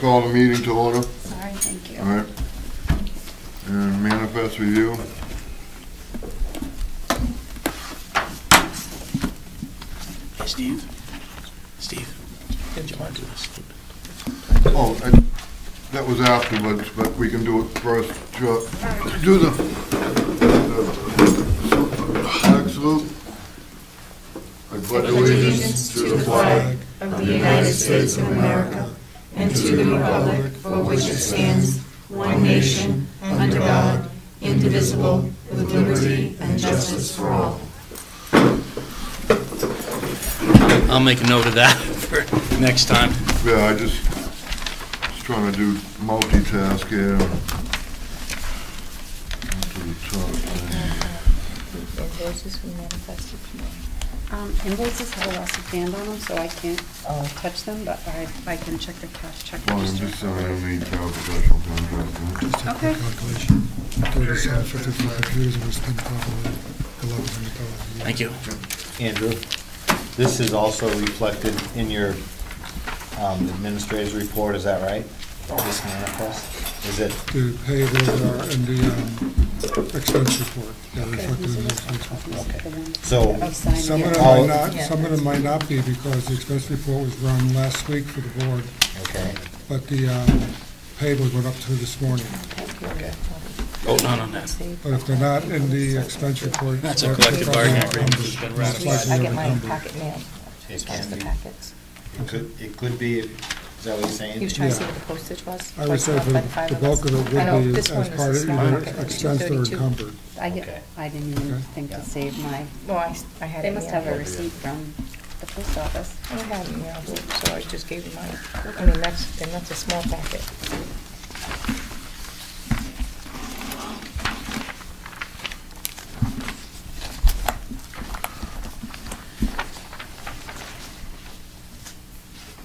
call the meeting to order. Sorry, thank you. All right. And manifest review. Hey, Steve. Steve, did you want to do this? Oh, that was afterwards, but we can do it first. Do the flag salute. I pledge allegiance to the flag of the United States of America and to the republic for which it stands, one nation, under God, indivisible, with liberty and justice for all. I'll make a note of that for next time. Yeah, I just trying to do multitask here. To the top. Invoices we manifested tomorrow. Invoices have a loss of hand on them, so I can't touch them, but I can check the cash check Well, I'm register. just saying I don't need professional contract. Okay. Calculation. 37.50 for computers and we spent probably $1,100. Thank you. Andrew, this is also reflected in your administrator's report, is that right? This manifest? Is it? The payables are in the expense report. They're reflected in the expense report. Okay. So, Some of them might not be because the expense report was run last week for the board, okay, but the payables went up to this morning. okay. Oh, not on that. But if they're not in the expense report. That's a collective bargaining agreement that's been Most ratified. likely I they're get my encumbered. packet mail. It As can the be, packets. it could be, is that what you're saying? He was trying to see Yeah. what the postage was. I would say for By five the of bulk us. of it I know would be this as one part was of a small either packet, expense or 232. encumbered. I didn't even think to save my, Well, I had they it must have a mailed. receipt from the post office. I had it mailed, so I just gave you mine. I mean, that's a small packet.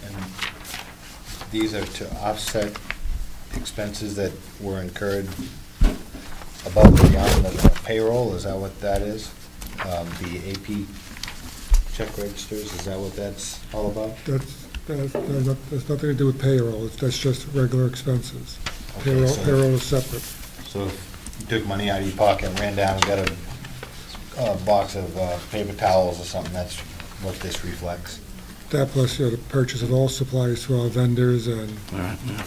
And these are to offset expenses that were incurred above and beyond the payroll, is that what that is? The AP check registers, is that what that's all about? There's nothing to do with payroll, that's just regular expenses. Okay, so- Payroll is separate. So if you took money out of your pocket and ran down and got a box of paper towels or something, that's what this reflects? That plus the purchase of all supplies to our vendors and All right, yeah.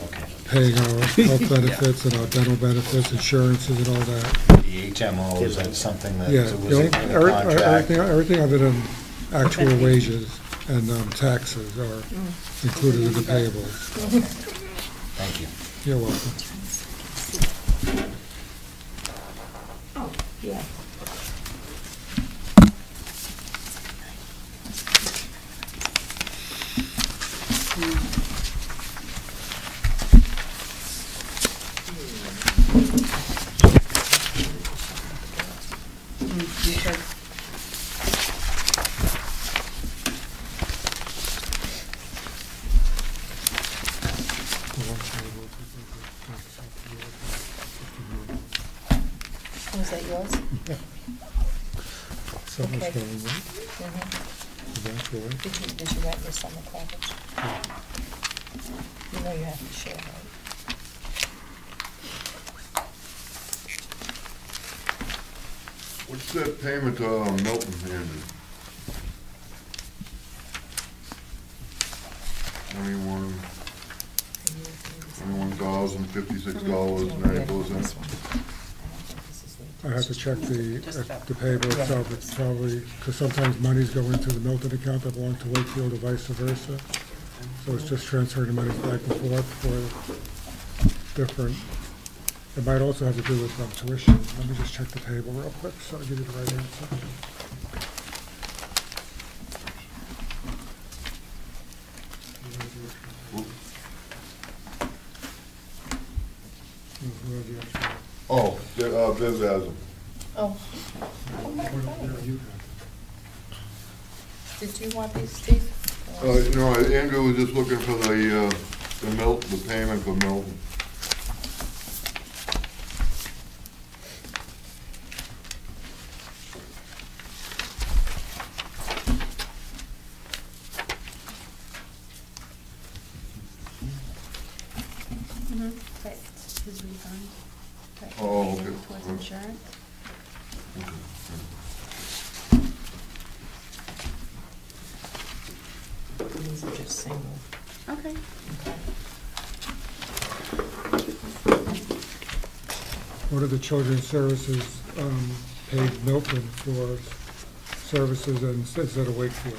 Okay. paying our health benefits and our dental benefits, insurances and all that. The HMO, is that something that Yeah, was the in only- the contract? everything other than actual wages and taxes are included in the payables. Thank you. You're welcome. Oh, yeah. You should. Was that yours? Something's Okay. going right. Eventually. Did you write this on the package? You know you have to share, right? What's that payment to Milton, Andrew? 21,056.94. I have to check the payable itself, it's probably, because sometimes monies go into the Milton account that belong to Wakefield or vice versa. So it's just transferring the monies back and forth for different, it might also have to do with tuition. Let me just check the table real quick, so I'll give you the right answer. Who has the extra? Oh, Viv has them. Oh, Where you have did you want these, Steve? No, Andrew was just looking for the payment for Milton. But his refund. But Oh, paid okay. towards insurance. These are just single. Okay. What are the children's services paid Milton for services instead of Wakefield?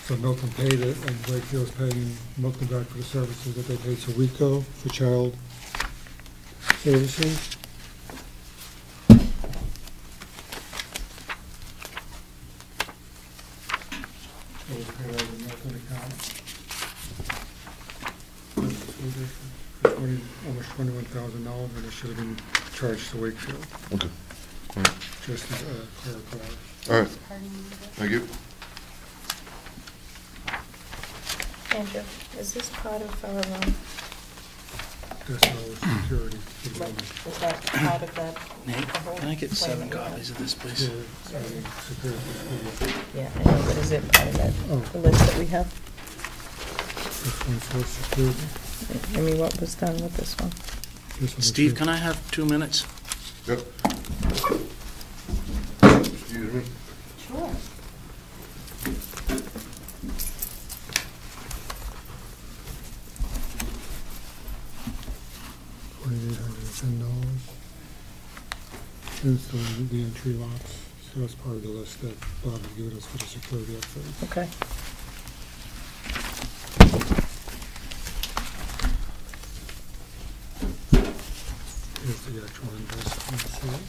So Milton paid it, and Wakefield's paying Milton back for the services that they paid to WECO for child services. So we paid out of the Milton account. For the school district, for almost $21,000, and it should have been charged to Wakefield, Okay. just as clerical. All right, Pardon me. thank you. Andrew, is this part of our, That's all security. for the building. is that part of that? Nate, the whole can I get 7 plan? copies of this, Yeah, please? security for the school. Yeah, I know, but is it part of that, Oh. the list that we have? This one's for security. I mean, what was done with this one? This one is Steve, for- can I have 2 minutes? Yep. Excuse me. Sure. $2,810. It's the entry lots, so that's part of the list that Bob had given us for the security upgrades. Okay. Here's the actual investment.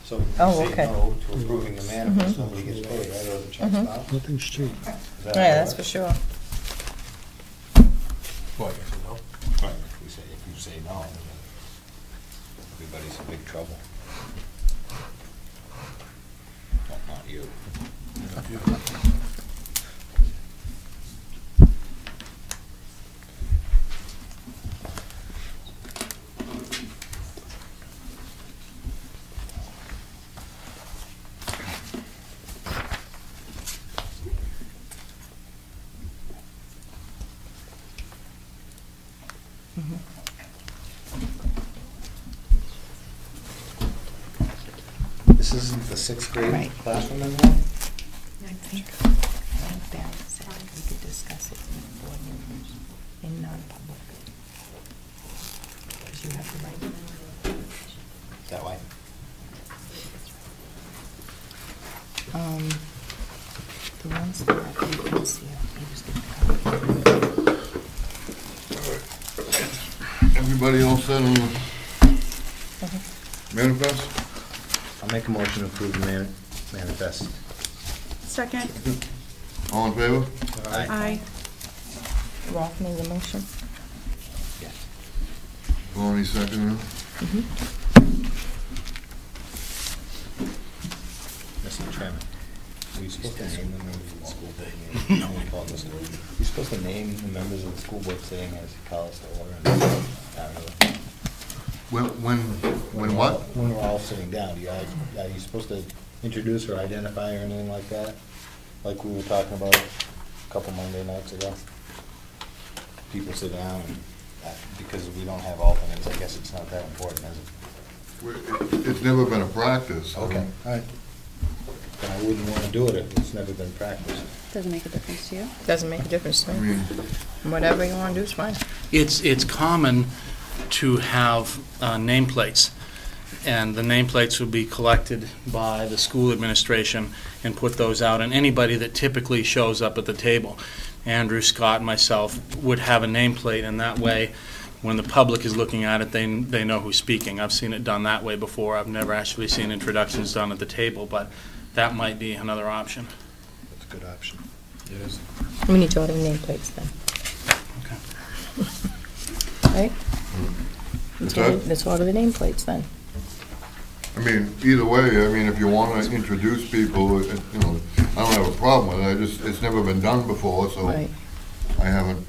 So if Oh, you say okay. no to approving the manifest, nobody gets paid, right, or the check stop? Nothing's cheap. Is that Yeah, how it that's for works? sure. Well, yes and no. Right, if you say no, then everybody's in big trouble. Well, not you. This isn't the 6th grade Right. classroom anymore? I think Barry said we could discuss it in board members, in non-public. Because you have the right. That way? The ones that you can see, he was gonna copy. Everybody all set on the manifest? I'll make a motion to approve the manifest. Second. All in favor? Aye. Ralph made the motion. Yes. Bonnie second, Mr. Chairman, are you supposed to name the members of the school board meeting? No. You're supposed to name the members of the school board sitting as you call us to order and When what? When we're all sitting down, are you supposed to introduce or identify or anything like that? Like we were talking about a couple Monday nights ago? People sit down and, because we don't have alternates, I guess it's not that important, is it? It's never been a practice. Okay, all right. Then I wouldn't want to do it if it's never been practiced. Doesn't make a difference to you? Doesn't make a difference to I me. mean, Whatever you want to do is fine. It's common to have nameplates, and the nameplates would be collected by the school administration and put those out, and anybody that typically shows up at the table, Andrew, Scott, and myself, would have a nameplate, and that way, when the public is looking at it, they know who's speaking. I've seen it done that way before. I've never actually seen introductions done at the table, but that might be another option. That's a good option. It is. We need to order nameplates then. Okay. Right? What's that? Let's order the nameplates then. I mean, either way, I mean, if you want to introduce people, you know, I don't have a problem with it. It's never been done before, so Right. I haven't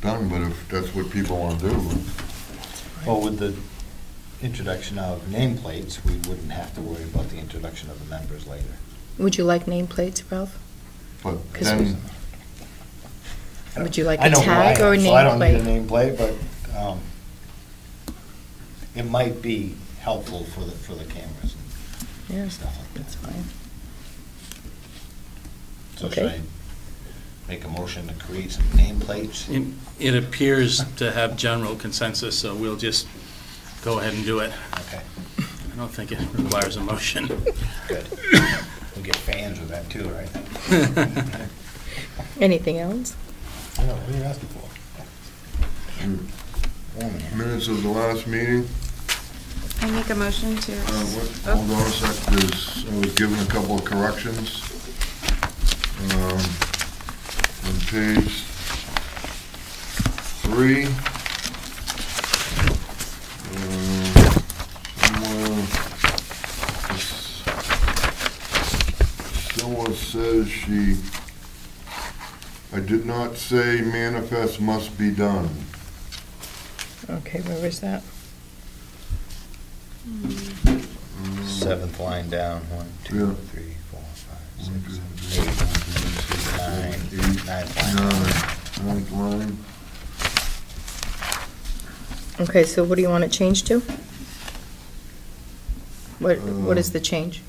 done, but if that's what people want to do. Well, with the introduction of nameplates, we wouldn't have to worry about the introduction of the members later. Would you like nameplates, Ralph? But 'Cause then, Would you like I a know who I tag or a am, so I don't need a nameplate? nameplate, but it might be helpful for the cameras Yeah, and stuff like that. that's fine. So Okay. should I make a motion to create some nameplates? It appears to have general consensus, so we'll just go ahead and do it. Okay, I don't think it requires a motion. good. We'll get fans with that too, right? Anything else? I know, what are you asking for? Minutes of the last meeting. I make a motion to, Hold on a sec, I was given a couple of corrections. On page 3. Someone says I did not say manifest must be done. Okay, where was that? Seventh line down, 1, 2, Yeah. 3, 4, 5, 1, 6, 2, 7, 8, 9, 9 Ninth line. Okay, so what do you want it changed to? What is the change?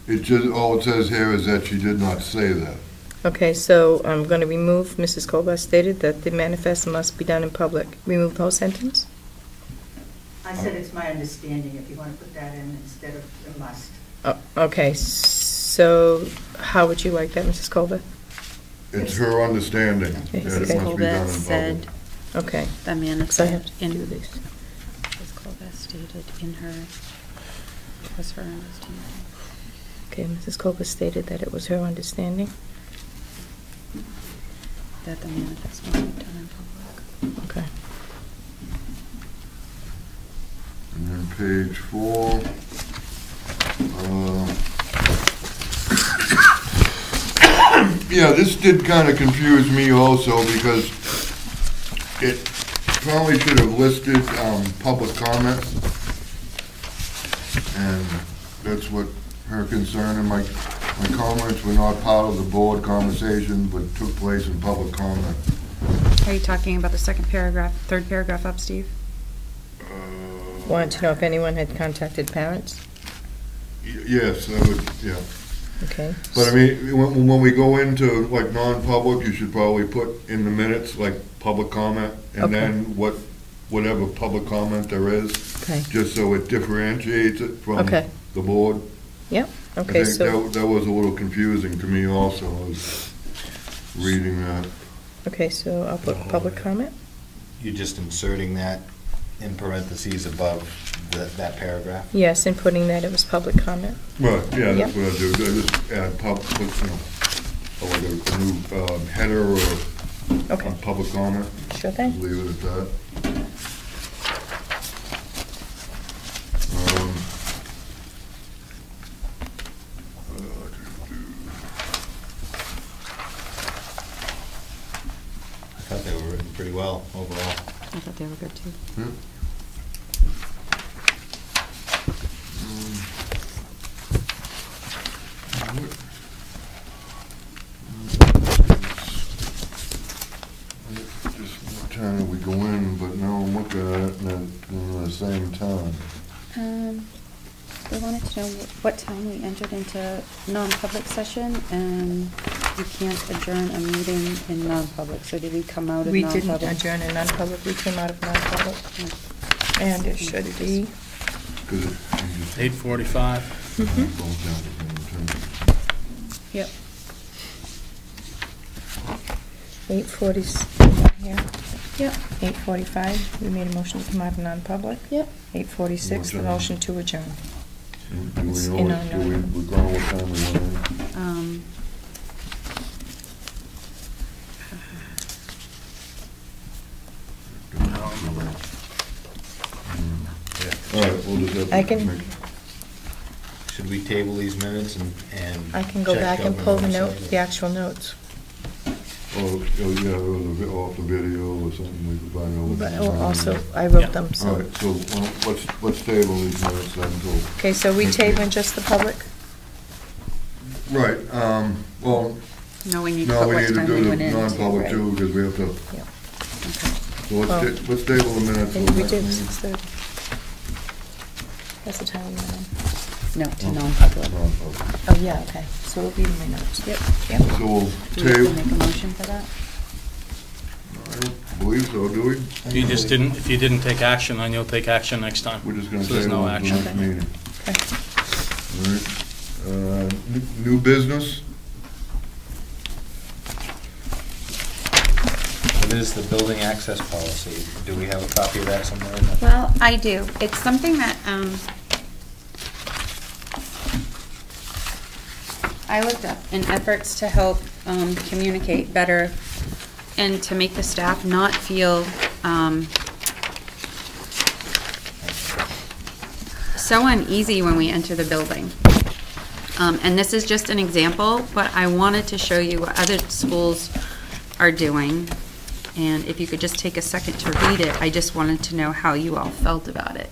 It just, all it says here is that she did not say that. Okay, so I'm going to remove, Mrs. Colbath stated that the manifest must be done in public. Remove the whole sentence? I said it's my understanding, if you want to put that in instead of a must. Okay, so how would you like that, Mrs. Colbath? It's her understanding Okay. that it must be done Colbath in said public. Okay. the So I have manifest to in, do this. Mrs. Colbath stated in her, was her understanding. Okay, Mrs. Colbath stated that it was her understanding. That the manifest must be done in public. Okay. And then page 4. Yeah, this did kind of confuse me also because it probably should have listed public comment. And that's what her concern, and my comments were not part of the board conversation, but took place in public comment. Are you talking about the second paragraph, third paragraph up, Steve? Wanted to know if anyone had contacted parents? Yes, I would, yeah. Okay. But I mean, when we go into like non-public, you should probably put in the minutes, like, public comment, and Okay. then whatever public comment there is, Okay. just so it differentiates it from Okay. the board. Yep, I okay, think so, that was a little confusing to me also, I was reading that. okay, so I'll put public comment. You're just inserting that in parentheses above that paragraph? Yes, and putting that it was public comment. Right, yeah, that's Yep. what I do, I just add like a new header or Okay, a public comment, sure thing. leave it at that. I thought they were written pretty well overall. I thought they were good too. Yeah. Just what time did we go in, but now I'm looking at it and at the same time. They wanted to know what time we entered into non-public session, and you can't adjourn a meeting in non-public, so did we come out of We non-public? didn't adjourn in non-public, we came out of non-public. And it should be, 'Cause it- 8:45. both down at the same time. Yep. 8:40, yeah, Yep. 8:45, we made a motion to come out of non-public. Yep. 8:46, the motion to adjourn. Do we It's know in what, our do we, note. recall what time we went in? I don't remember. All right, we'll just have to I can- make- Should we table these minutes and I can go check back and pull the government note, website? the actual notes. Oh, yeah, it was off the video or something, we could find out. But also, I wrote Yeah. them, All so. right, so let's table these minutes then until. Okay, so we tabling just the public? Right, well, knowing you No, put we what need to time we do the went in. non-public right? too, because we have to, Yep. so let's table the minutes for And the we next did meeting. 6:30. That's the time we're on. No, to non-public. Non-public. Oh, yeah, okay. So it'll be in my notes. Yep. Yep. So we'll Do we have to table, make a motion for that? I don't believe so, do we? If you didn't take action, then you'll take action next time. We're just gonna So there's table no it action. for the next meeting. Okay. All right. New business? What is the building access policy? Do we have a copy of that somewhere in the? Well, I do. It's something that I looked up in efforts to help communicate better and to make the staff not feel so uneasy when we enter the building. And this is just an example, but I wanted to show you what other schools are doing. And if you could just take a second to read it, I just wanted to know how you all felt about it.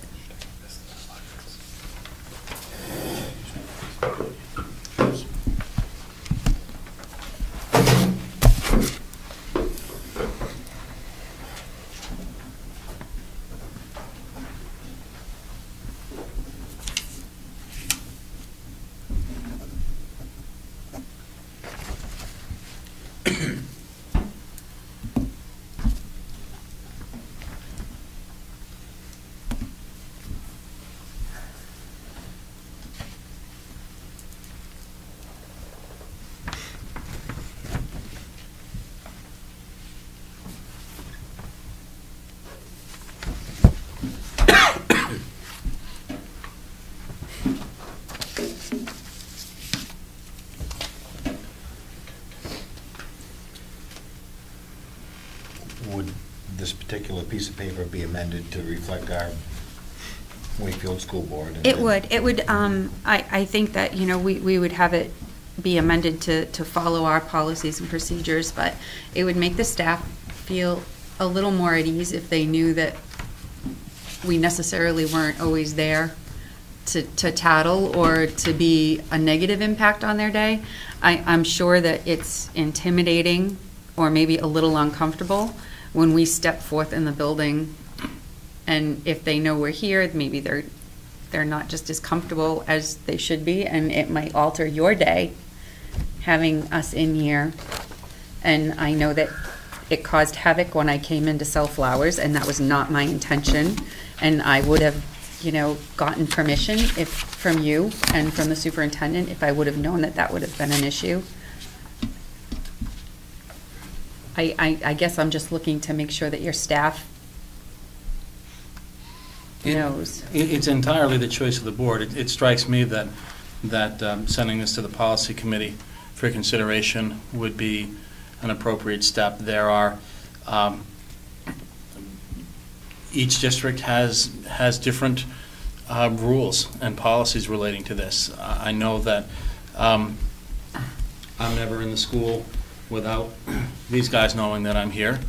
Would this particular piece of paper be amended to reflect our Wakefield School Board? It would, I think that, you know, we would have it be amended to follow our policies and procedures, but it would make the staff feel a little more at ease if they knew that we necessarily weren't always there to tattle or to be a negative impact on their day. I'm sure that it's intimidating or maybe a little uncomfortable when we step forth in the building, and if they know we're here, maybe they're not just as comfortable as they should be, and it might alter your day having us in here. And I know that it caused havoc when I came in to sell flowers, and that was not my intention. And I would have, you know, gotten permission from you and from the superintendent if I would have known that that would have been an issue. I guess I'm just looking to make sure that your staff knows. It's entirely the choice of the board. It strikes me that sending this to the policy committee for consideration would be an appropriate step. There are each district has different rules and policies relating to this. I know that I'm never in the school without these guys knowing that I'm here,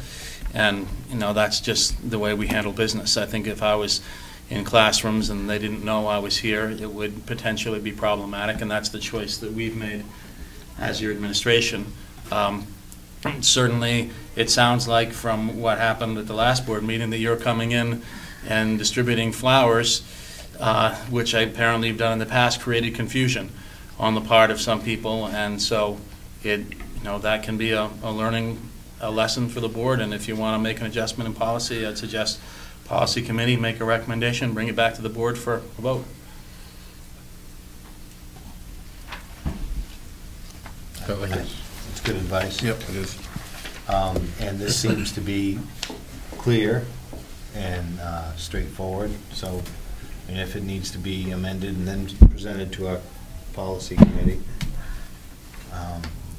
and you know, that's just the way we handle business. I think if I was in classrooms and they didn't know I was here, it would potentially be problematic, and that's the choice that we've made as your administration. Certainly, it sounds like from what happened at the last board meeting that you're coming in and distributing flowers, which I apparently have done in the past, created confusion on the part of some people, and so that can be a lesson for the board. And if you want to make an adjustment in policy, I'd suggest policy committee make a recommendation, bring it back to the board for a vote. That's good advice. Yep, it is. And this seems to be clear and straightforward, so, and if it needs to be amended and then presented to our policy committee,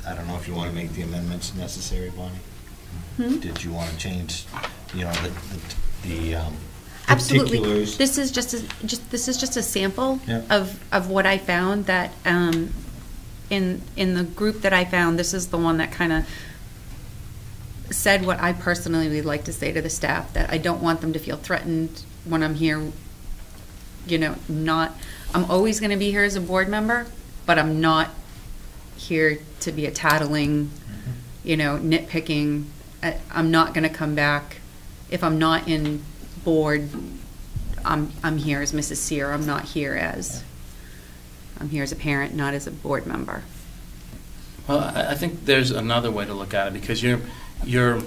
I don't know if you want to make the amendments necessary, Bonnie? Did you want to change, the Absolutely. particulars? This is just a sample Yeah. of what I found that in the group that I found, this is the one that kind of said what I personally would like to say to the staff, that I don't want them to feel threatened when I'm here. I'm always going to be here as a board member, but I'm not here to be a tattling, nitpicking. I'm not going to come back. If I'm not in board, I'm here as Mrs. Sear. I'm here as a parent, not as a board member. Well, I think there's another way to look at it, because you're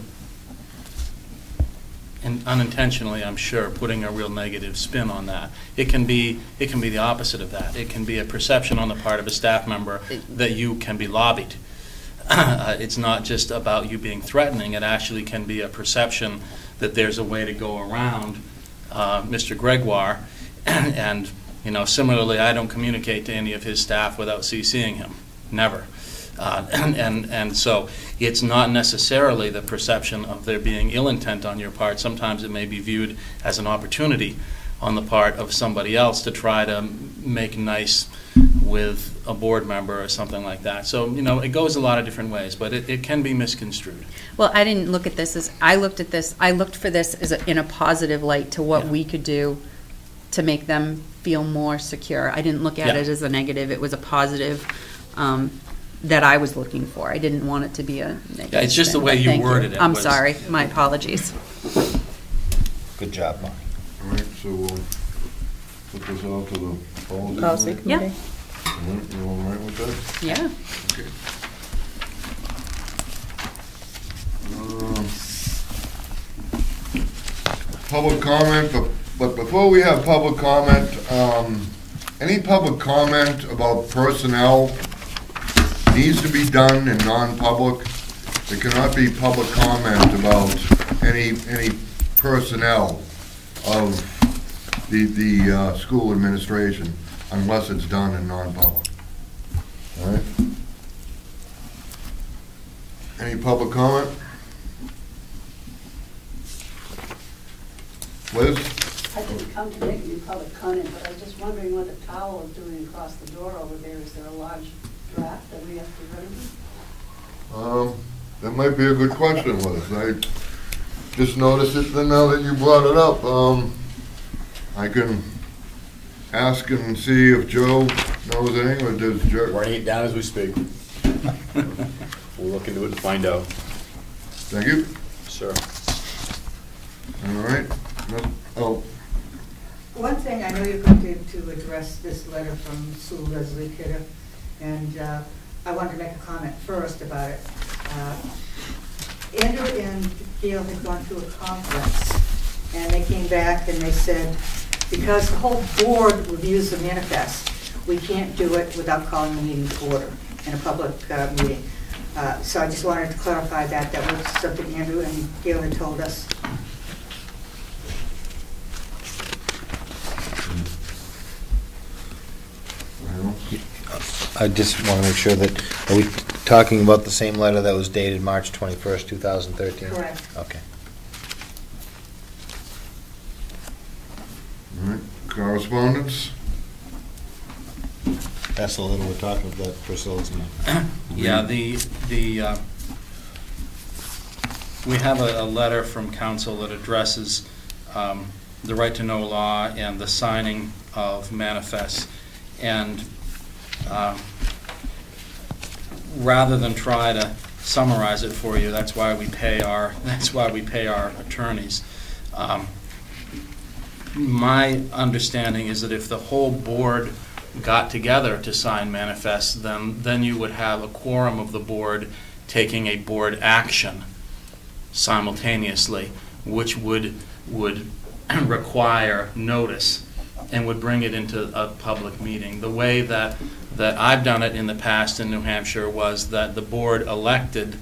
unintentionally, I'm sure, putting a real negative spin on that. It can be the opposite of that. It can be a perception on the part of a staff member that you can be lobbied. It's not just about you being threatening. It actually can be a perception that there's a way to go around Mr. Gregoire, and similarly, I don't communicate to any of his staff without CCing him, never. And so it's not necessarily the perception of there being ill intent on your part. Sometimes it may be viewed as an opportunity on the part of somebody else to try to make nice with a board member or something like that. So, it goes a lot of different ways, but it can be misconstrued. Well, I didn't look at this as, I looked for this as in a positive light to what we could do to make them feel more secure. I didn't look at it as a negative. It was a positive that I was looking for. I didn't want it to be a negative. Yeah, it's just the way you worded it. I'm sorry. My apologies. Good job, Mark. All right, so we'll put this out to the Policy committee. Yeah. All right, you all right with that? Yeah. Okay. Public comment, but before we have public comment, any public comment about personnel needs to be done in non-public. There cannot be public comment about any personnel of the school administration unless it's done in non-public. All right? Any public comment? Liz? I didn't come to make any public comment, but I was just wondering what the towel is doing across the door over there. Is there a large draft that we have to remedy? That might be a good question, Liz. I just noticed it now that you brought it up. I can ask and see if Joe knows anything, or does Joe? Writing it down as we speak. We'll look into it and find out. Thank you. Sure. All right. Oh. One thing, I know you're going to address this letter from Sue Leslie Kidder, and I wanted to make a comment first about it. Andrew and Gail had gone through a conference, and they came back and they said, because the whole board reviews the manifest, we can't do it without calling the meeting to order in a public meeting. So I just wanted to clarify that. That was something Andrew and Gail had told us. I just want to make sure that, are we talking about the same letter that was dated March 21st, 2013? Correct. Okay. All right. Correspondence? That's a little we're talking about Priscilla's name. Yeah, we have a letter from council that addresses the right to know law and the signing of manifests, and rather than try to summarize it for you, that's why we pay our attorneys. My understanding is that if the whole board got together to sign manifests, then you would have a quorum of the board taking a board action simultaneously, which would require notice and would bring it into a public meeting. The way that I've done it in the past in New Hampshire was that the board elected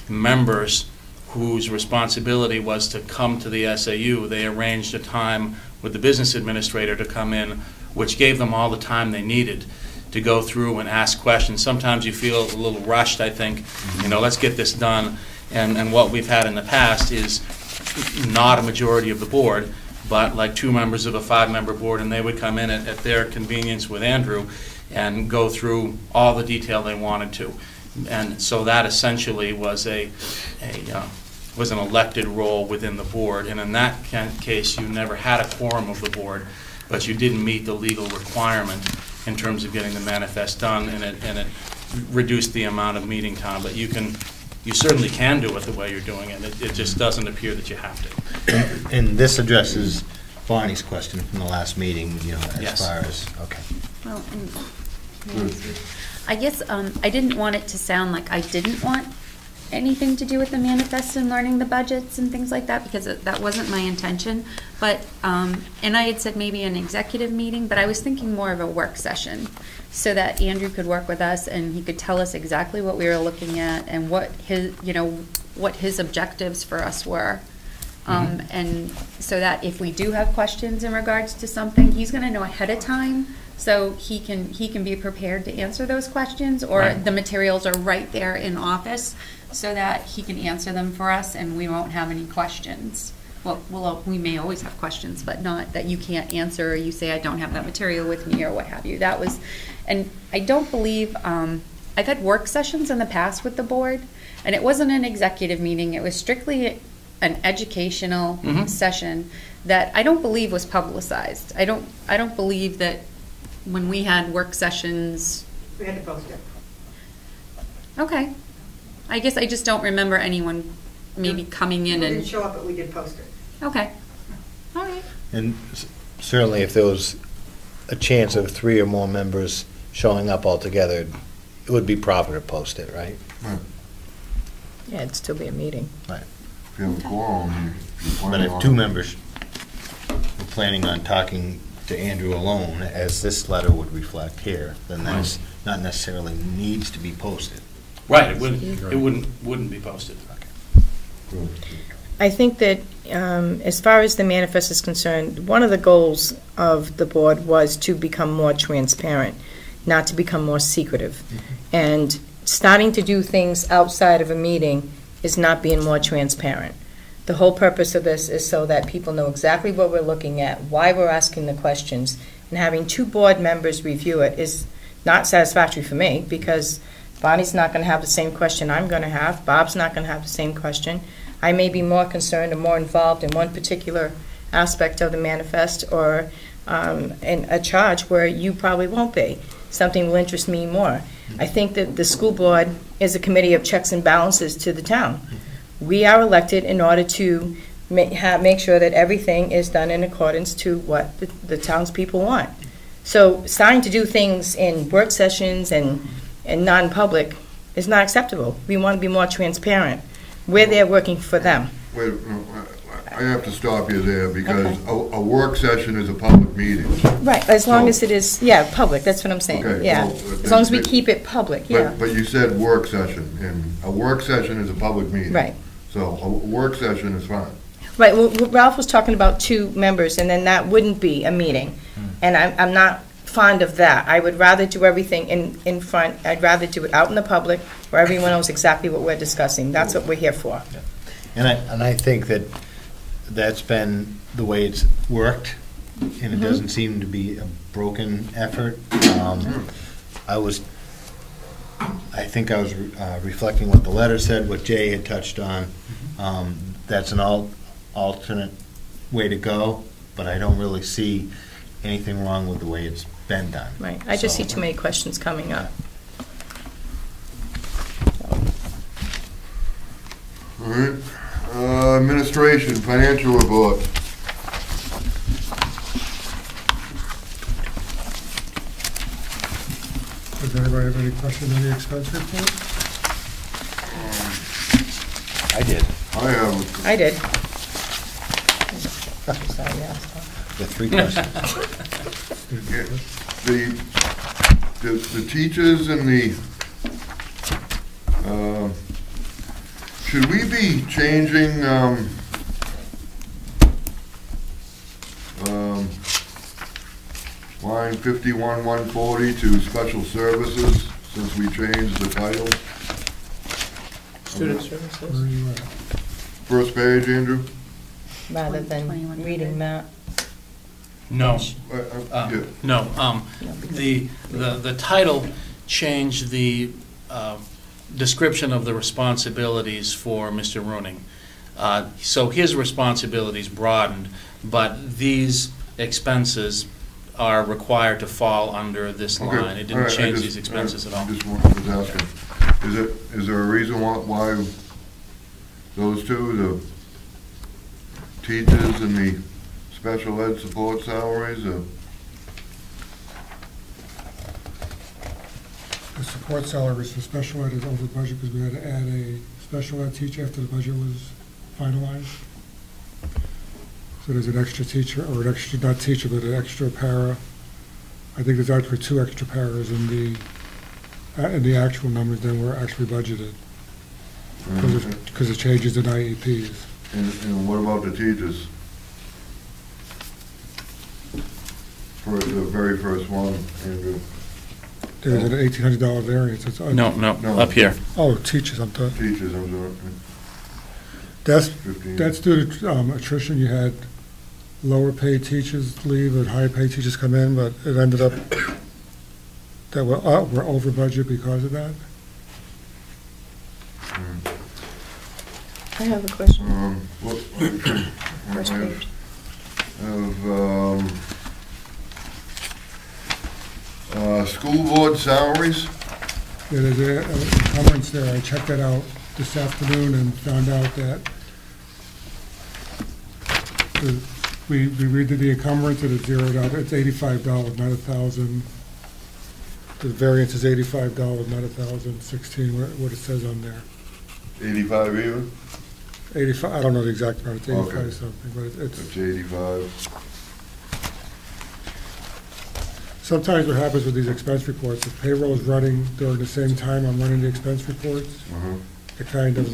members whose responsibility was to come to the SAU. They arranged a time with the business administrator to come in, which gave them all the time they needed to go through and ask questions. Sometimes you feel a little rushed, I think, let's get this done. And what we've had in the past is not a majority of the board, but like 2 members of a 5-member board, and they would come in at their convenience with Andrew and go through all the detail they wanted to. And so that essentially was was an elected role within the board. And in that case, you never had a quorum of the board, but you didn't meet the legal requirement in terms of getting the manifest done, and it reduce the amount of meeting time, but you certainly can do it the way you're doing it. It just doesn't appear that you have to. And this addresses Bonnie's question from the last meeting, you know, as Yes. far as, okay. Well, and I guess I didn't want it to sound like I didn't want anything to do with the manifest and learning the budgets and things like that, because that wasn't my intention. But, and I had said maybe an executive meeting, but I was thinking more of a work session, so that Andrew could work with us and he could tell us exactly what we were looking at and what his, you know, what his objectives for us were. And so that if we do have questions in regards to something, he's going to know ahead of time, so he can be prepared to answer those questions, or Right. the materials are right there in office, so that he can answer them for us and we won't have any questions. Well, we may always have questions, but not that you can't answer, or you say, I don't have that material with me, or what have you. That was, and I don't believe, I've had work sessions in the past with the board, and it wasn't an executive meeting, it was strictly an educational session that I don't believe was publicized. I don't believe that when we had work sessions. We had to post it. Okay. I guess I just don't remember anyone maybe coming in We and. didn't show up, but we did post it. Okay. All right. And certainly if there was a chance of 3 or more members showing up altogether, it would be proper to post it, right? Right. Yeah, it'd still be a meeting. Right. If you have a quorum, you're But planning if on- 2 members were planning on talking to Andrew alone, as this letter would reflect here, then that's not necessarily needs to be posted. Right, it wouldn't be posted. I think that as far as the manifest is concerned, one of the goals of the board was to become more transparent, not to become more secretive. And starting to do things outside of a meeting is not being more transparent. The whole purpose of this is so that people know exactly what we're looking at, why we're asking the questions, and having 2 board members review it is not satisfactory for me, because Bonnie's not going to have the same question I'm going to have, Bob's not going to have the same question. I may be more concerned or more involved in one particular aspect of the manifest, or in a charge where you probably won't be. Something will interest me more. I think that the school board is a committee of checks and balances to the town. We are elected in order to make sure that everything is done in accordance to what the townspeople want. So starting to do things in work sessions and non-public is not acceptable. We want to be more transparent. We're there working for them. Wait, no, I have to stop you there, because a work session is a public meeting. Right, as long as it is, yeah, public, that's what I'm saying, Okay, yeah. well, As long as we keep it public, yeah. But you said work session, and a work session is a public meeting. Right. So a work session is fine. Right, well, Ralph was talking about 2 members, and then that wouldn't be a meeting. And I'm not fond of that. I would rather do everything in front. I'd rather do it out in the public, where everyone knows exactly what we're discussing. That's what we're here for. And I think that that's been the way it's worked, and it doesn't seem to be a broken effort. I think I was reflecting what the letter said, what Jay had touched on. That's an alternate way to go, but I don't really see anything wrong with the way it's been done. Right, I just see So- too many questions coming up. All right. Administration, financial report. Does anybody have any questions on the expense report? I did. I have, I did. Sorry, yeah. The 3 questions. the teachers and the, should we be changing, line 51-140 to special services, since we changed the title? Student Where are services? you at? First page, Andrew? Rather than 2100. reading that. No. Yeah. No, the title changed the description of the responsibilities for Mr. Rooney. So his responsibilities broadened, but these expenses are required to fall under this Okay, line. It all didn't right, change these expenses at all. I just was asking, is there a reason why those two, the teachers and the special ed support salaries, The support salaries for special ed is over budget because we had to add a special ed teacher after the budget was finalized. So there's an extra teacher, or an extra, not teacher, but an extra para. I think there's actually 2 extra paras in the actual numbers than were actually budgeted because of changes in IEPs. and what about the teachers? For the very first one, Andrew. There's an $1,800 variance. It's No, up here. Oh, teachers, I'm talking. Teachers, I'm sorry. That's 15. due to attrition. You had lower paid teachers leave and higher paid teachers come in, but it ended up that we're over budget because of that. I have a question. What, First page. school board salaries, Yeah, there's a encumbrance there. I checked that out this afternoon and found out that we redid the encumbrance and it zeroed out. It's $85, not $1,000. The variance is $85, not $1,016, what it says on there. 85 even? 85, I don't know the exact amount, it's 85 Okay. something, but it's, It's 85. sometimes what happens with these expense reports, if payroll is running during the same time I'm running the expense reports, it kind of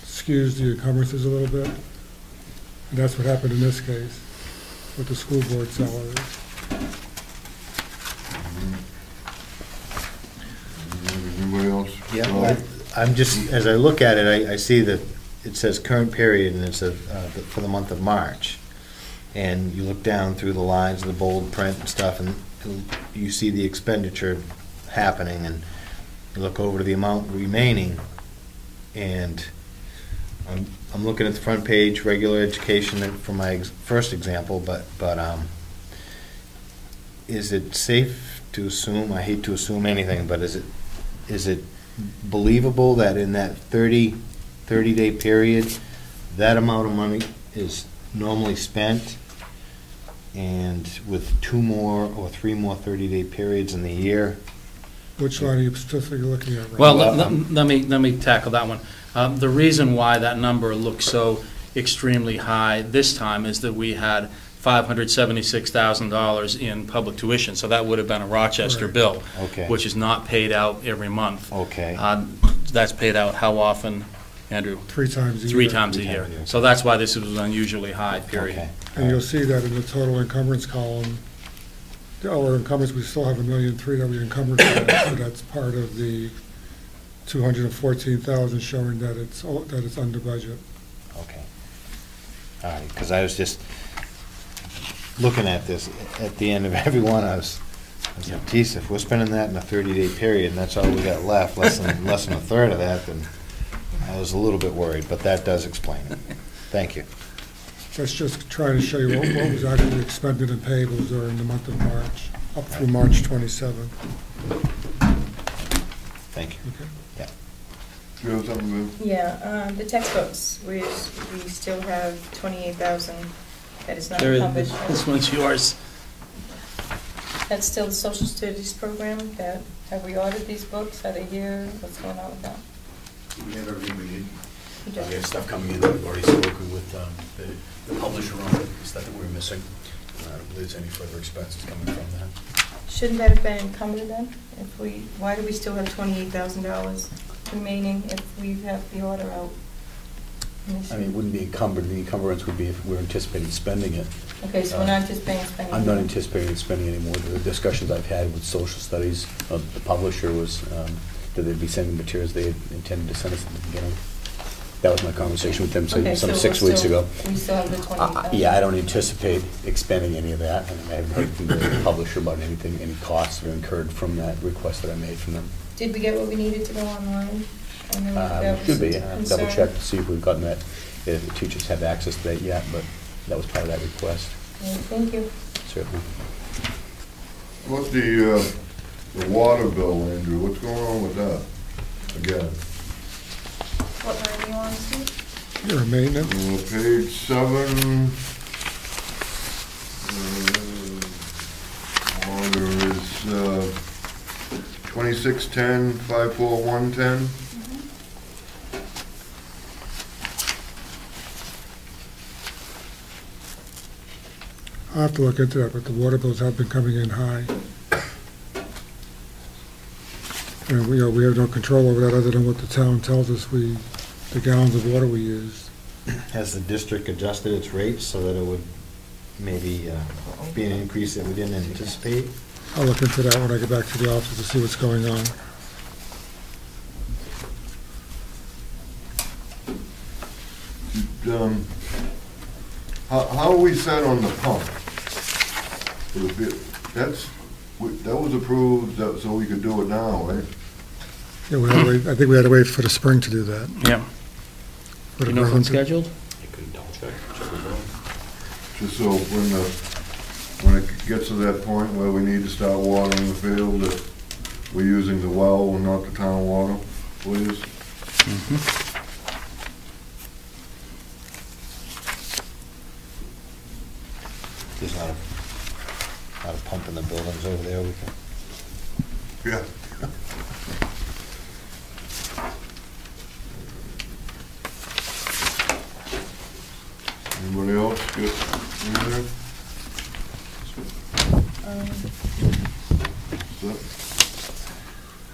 skews the encumbrances a little bit. And that's what happened in this case with the school board salaries. Anybody else? Yeah, I'm just, as I look at it, I see that it says current period, and it's for the month of March. And you look down through the lines of the bold print and stuff, and you see the expenditure happening, and you look over to the amount remaining, and I'm looking at the front page, regular education for my first example, but is it safe to assume, I hate to assume anything, but is it believable that in that 30-day period, that amount of money is normally spent, and with 2 more or 3 more 30-day periods in the year? Which line are you specifically looking at right Well, now? let me tackle that one. The reason why that number looks so extremely high this time is that we had $576,000 in public tuition, so that would have been a Rochester Right. bill, Okay. which is not paid out every month. Okay. That's paid out how often, Andrew? 3 times a year. 3 times a 3 year. times a year. So that's why this was an unusually high period. Okay. And you'll see that in the total encumbrance column, our encumbrance, we still have $1.3 million that we encumbered, so that's part of the $214,000 showing that it's under budget. Okay. All right, because I was just looking at this, at the end of every one, I was like, geez, if we're spending that in a 30-day period and that's all we got left, less than a third of that, then I was a little bit worried, but that does explain it. Thank you. That's just trying to show you what was actually expended in payables during the month of March, up through March 27th. Thank you. Okay. Yeah. Do you have something, Bill? Yeah, the textbooks, we still have 28,000 that is not There encumbered. is- This one's yours. That's still the social studies program, have we ordered these books? Are they here? What's going on with that? We have everything we need. You We do? have stuff coming in. We've already spoken with the publisher on it, stuff that we're missing. I don't believe there's any further expenses coming from that. Shouldn't that have been encumbered then? Why do we still have $28,000 remaining if we have the order out? I mean, it wouldn't be encumbered. The encumbrance would be if we're anticipating spending it. Okay, so we're not anticipating spending. I'm not anticipating spending any more. The discussions I've had with social studies, the publisher was that they'd be sending materials they had intended to send us at the beginning. That was my conversation with them Okay, some so 6 we're weeks still- ago. We still have the 28,000? Yeah, I don't anticipate expending any of that, and I haven't heard from the publisher about anything, any costs that are incurred from that request that I made from them. Did we get what we needed to go online? I know that was Should be, a double concern. check to see if we've gotten that, if the teachers have access to that yet, but that was part of that request, Okay, thank you. certainly. What's the water bill, Andrew? What's going on with that? Again, What line are you on, Steve? Your maintenance, page 7. Water is 2610-54110. I'll have to look into that, but the water bills have been coming in high. And we have no control over that other than what the town tells us the gallons of water we use. Has the district adjusted its rates so that it would maybe be an increase that we didn't anticipate? I'll look into that when I get back to the office to see what's going on. How are we set on the pump? That was approved so we could do it now, right? Yeah, we had to wait, I think we had to wait for the spring to do that. Yeah. For the You know if ground it's to- scheduled? I couldn't double check the bill. Just so when it gets to that point where we need to start watering the field, that we're using the well and not the town water, please. There's not a pump in the buildings over there. We can. Yeah. Anybody else get anything?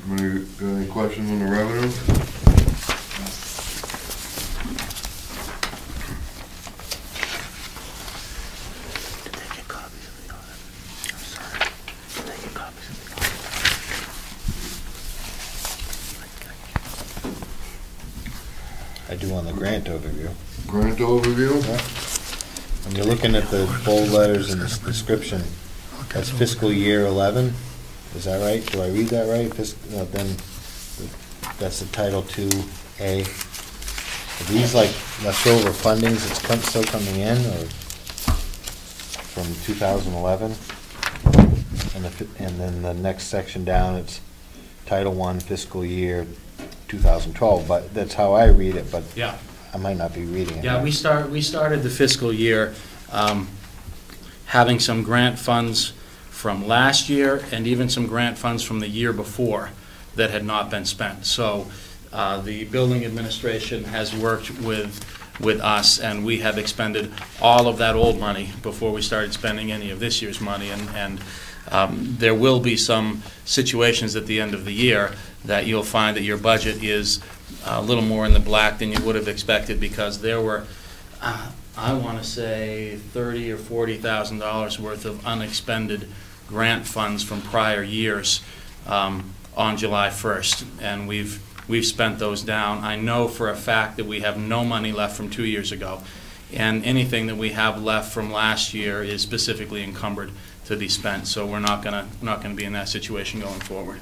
Anybody got any questions on the revenue? I do on the grant overview. Grant overview? When you're looking at the bold letters in this description, that's fiscal year 11. Is that right? Do I read that right? Then that's the Title 2A. Are these like leftover fundings that's still coming in, or from 2011? And then the next section down, it's Title 1 fiscal year 2012. But that's how I read it. But Yeah. I might not be reading it. Yeah, we started the fiscal year having some grant funds from last year and even some grant funds from the year before that had not been spent. So the building administration has worked with us, and we have expended all of that old money before we started spending any of this year's money. And there will be some situations at the end of the year that you'll find that your budget is a little more in the black than you would have expected, because there were, I want to say, $30,000 or $40,000 worth of unexpended grant funds from prior years on July 1st, and we've spent those down. I know for a fact that we have no money left from 2 years ago, and anything that we have left from last year is specifically encumbered to be spent. So we're not gonna be in that situation going forward.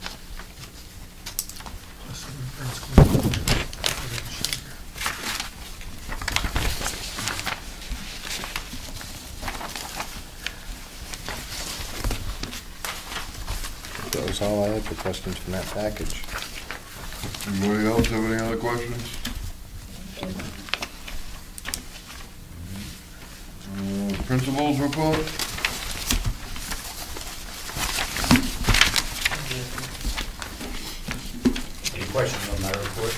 That was all I had for questions from that package. Anybody else have any other questions? Principals report? Any questions on my report?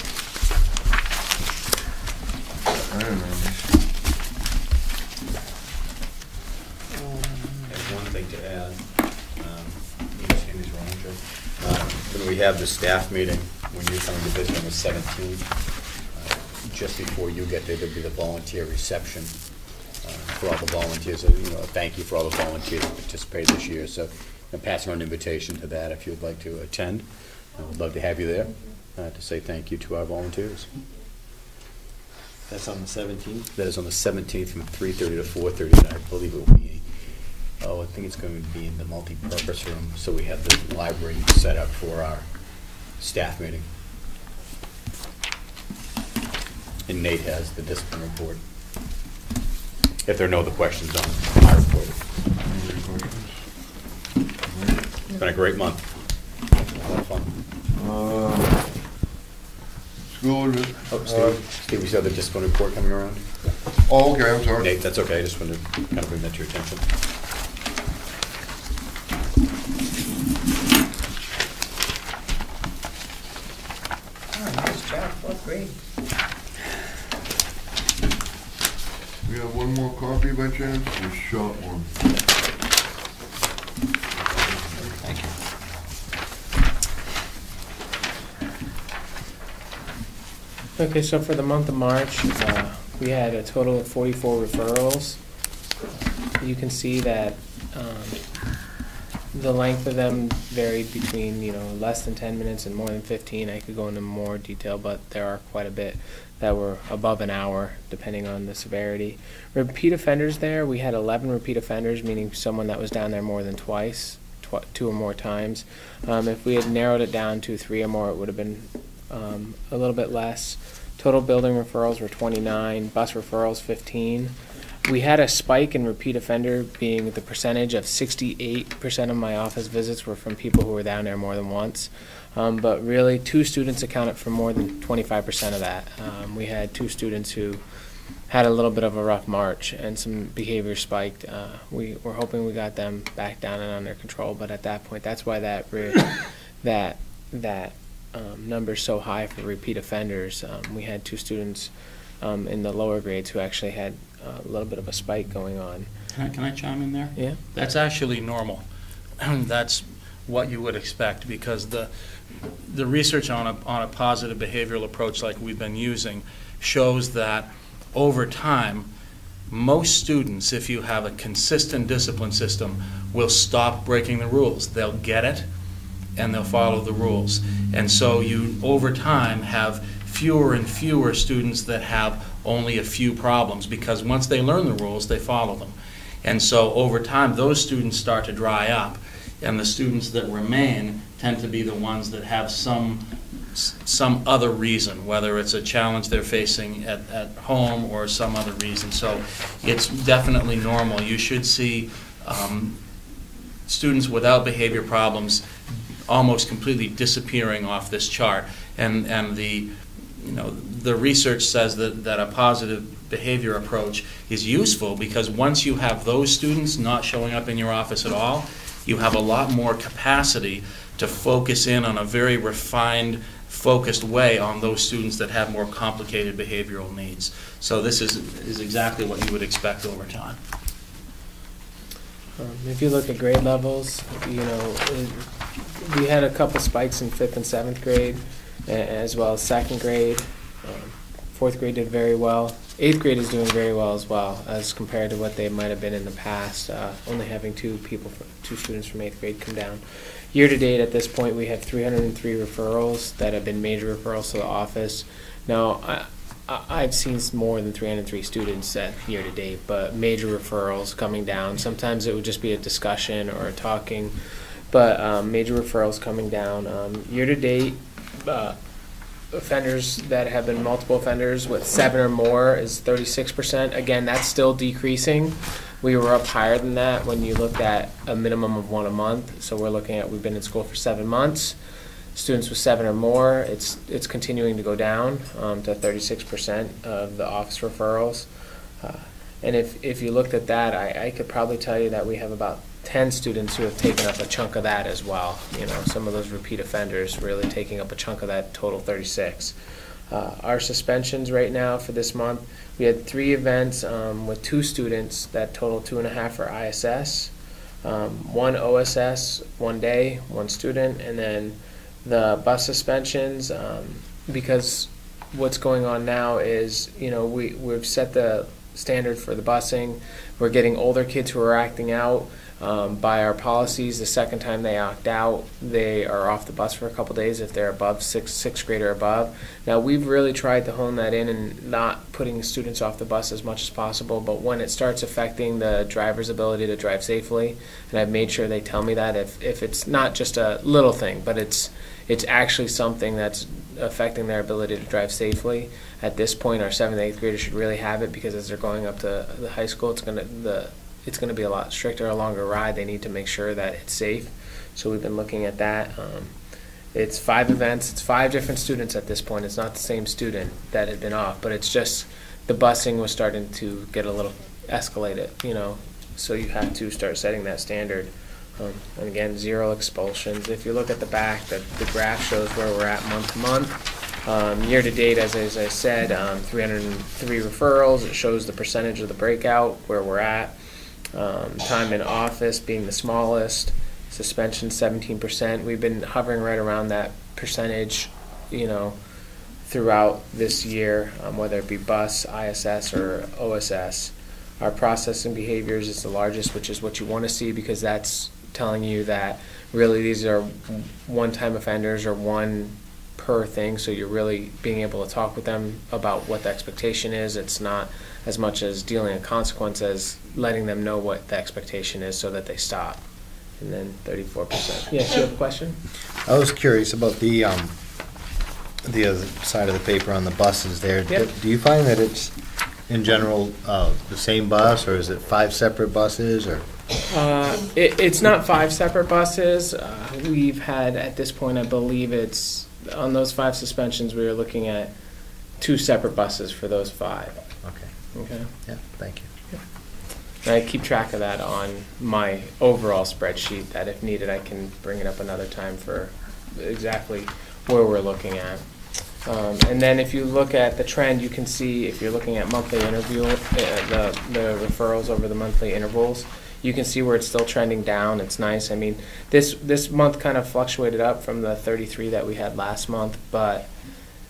I don't know. I have one thing to add. When we have the staff meeting, when you're coming to visit on the 17th, just before you get there, there'll be the volunteer reception for all the volunteers. Thank you for all the volunteers who participated this year. So I'm passing on an invitation to that if you'd like to attend. I would love to have you there to say thank you to our volunteers. That's on the 17th? That is on the 17th from 3:30 to 4:30, and I believe it will be, I think it's going to be in the multi-purpose room, so we have the library set up for our staff meeting. And Nate has the discipline report. If there are no other questions on my report. been a great month. A lot of fun. School, Steve, we saw the discipline report coming around. oh, okay, I'm sorry. Nate, that's okay, I just wanted to kind of bring that to your attention. Nice job, fourth grade. We have one more copy by chance, a short one. Thank you. Okay, so for the month of March, we had a total of 44 referrals. You can see that the length of them varied between, less than 10 minutes and more than 15. I could go into more detail, but there are quite a bit that were above an hour, depending on the severity. Repeat offenders there, we had 11 repeat offenders, meaning someone that was down there more than twice, 2 or more times. If we had narrowed it down to 3 or more, it would have been a little bit less. Total building referrals were 29, bus referrals 15. We had a spike in repeat offender, being the percentage of 68% of my office visits were from people who were down there more than once. But really, 2 students accounted for more than 25% of that. We had 2 students who had a little bit of a rough March and some behavior spiked. We were hoping we got them back down and under control, but at that point, that's why that number's so high for repeat offenders. We had 2 students in the lower grades who actually had a little bit of a spike going on. Can I chime in there? Yeah. That's actually normal. That's what you would expect, because the research on a positive behavioral approach like we've been using shows that over time, most students, if you have a consistent discipline system, will stop breaking the rules. They'll get it and they'll follow the rules. And so you, over time, have fewer and fewer students that have only a few problems, because once they learn the rules, they follow them. And so over time, those students start to dry up, and the students that remain tend to be the ones that have some other reason, whether it's a challenge they're facing at home or some other reason. So it's definitely normal. You should see students without behavior problems almost completely disappearing off this chart. And the research says that a positive behavior approach is useful, because once you have those students not showing up in your office at all, you have a lot more capacity to focus in on a very refined, focused way on those students that have more complicated behavioral needs. So this is exactly what you would expect over time. If you look at grade levels, we had a couple spikes in 5th and 7th grade, as well as 2nd grade. 4th grade did very well. 8th grade is doing very well as well, as compared to what they might have been in the past, only having 2 students from 8th grade come down. Year to date, at this point, we have 303 referrals that have been major referrals to the office. Now, I've seen more than 303 students year to date, but major referrals coming down. Sometimes it would just be a discussion or a talking, but major referrals coming down. Year to date, offenders that have been multiple offenders with 7 or more is 36%. Again, that's still decreasing. We were up higher than that when you looked at a minimum of 1 a month. So we're looking at, we've been in school for 7 months. Students with 7 or more, it's continuing to go down to 36% of the office referrals. And if you looked at that, I could probably tell you that we have about 10 students who have taken up a chunk of that as well. Some of those repeat offenders really taking up a chunk of that total 36. Our suspensions right now for this month, we had 3 events with 2 students that total 2.5 for ISS, 1 OSS, 1 day, 1 student, and then the bus suspensions, because what's going on now is, we've set the standard for the busing. We're getting older kids who are acting out. By our policies, the second time they opt out, they are off the bus for a couple days if they're above sixth grade or above. Now, we've really tried to hone that in and not putting students off the bus as much as possible, but when it starts affecting the driver's ability to drive safely, and I've made sure they tell me that if it's not just a little thing, but it's actually something that's affecting their ability to drive safely. At this point, our 7th and 8th graders should really have it, because as they're going up to the high school, it's going to it's going to be a lot stricter, a longer ride. They need to make sure that it's safe. So we've been looking at that. It's 5 events. It's 5 different students at this point. It's not the same student that had been off, but it's just the busing was starting to get a little escalated, you know, so you have to start setting that standard. And again, 0 expulsions. If you look at the back, the graph shows where we're at month to month. Year to date, as I said, 303 referrals. It shows the percentage of the breakout, where we're at. Time in office being the smallest. Suspension 17%. We've been hovering right around that percentage, you know, throughout this year, whether it be bus, ISS, or OSS. Our processing behaviors is the largest, which is what you want to see, because that's telling you that really these are one-time offenders or one per thing, so you're really being able to talk with them about what the expectation is. It's not as much as dealing a consequence as letting them know what the expectation is so that they stop. And then 34%. Yes, you have a question? I was curious about the other side of the paper on the buses there. Yep. Do you find that it's, in general, the same bus, or is it 5 separate buses, or? It's not 5 separate buses. We've had, at this point, I believe it's, on those 5 suspensions, we were looking at 2 separate buses for those 5. Okay. Okay. Yeah, thank you. And I keep track of that on my overall spreadsheet, that if needed, I can bring it up another time for exactly where we're looking at. And then if you look at the trend, you can see, if you're looking at monthly interview, the referrals over the monthly intervals, you can see where it's still trending down. It's nice. I mean, this month kind of fluctuated up from the 33 that we had last month, but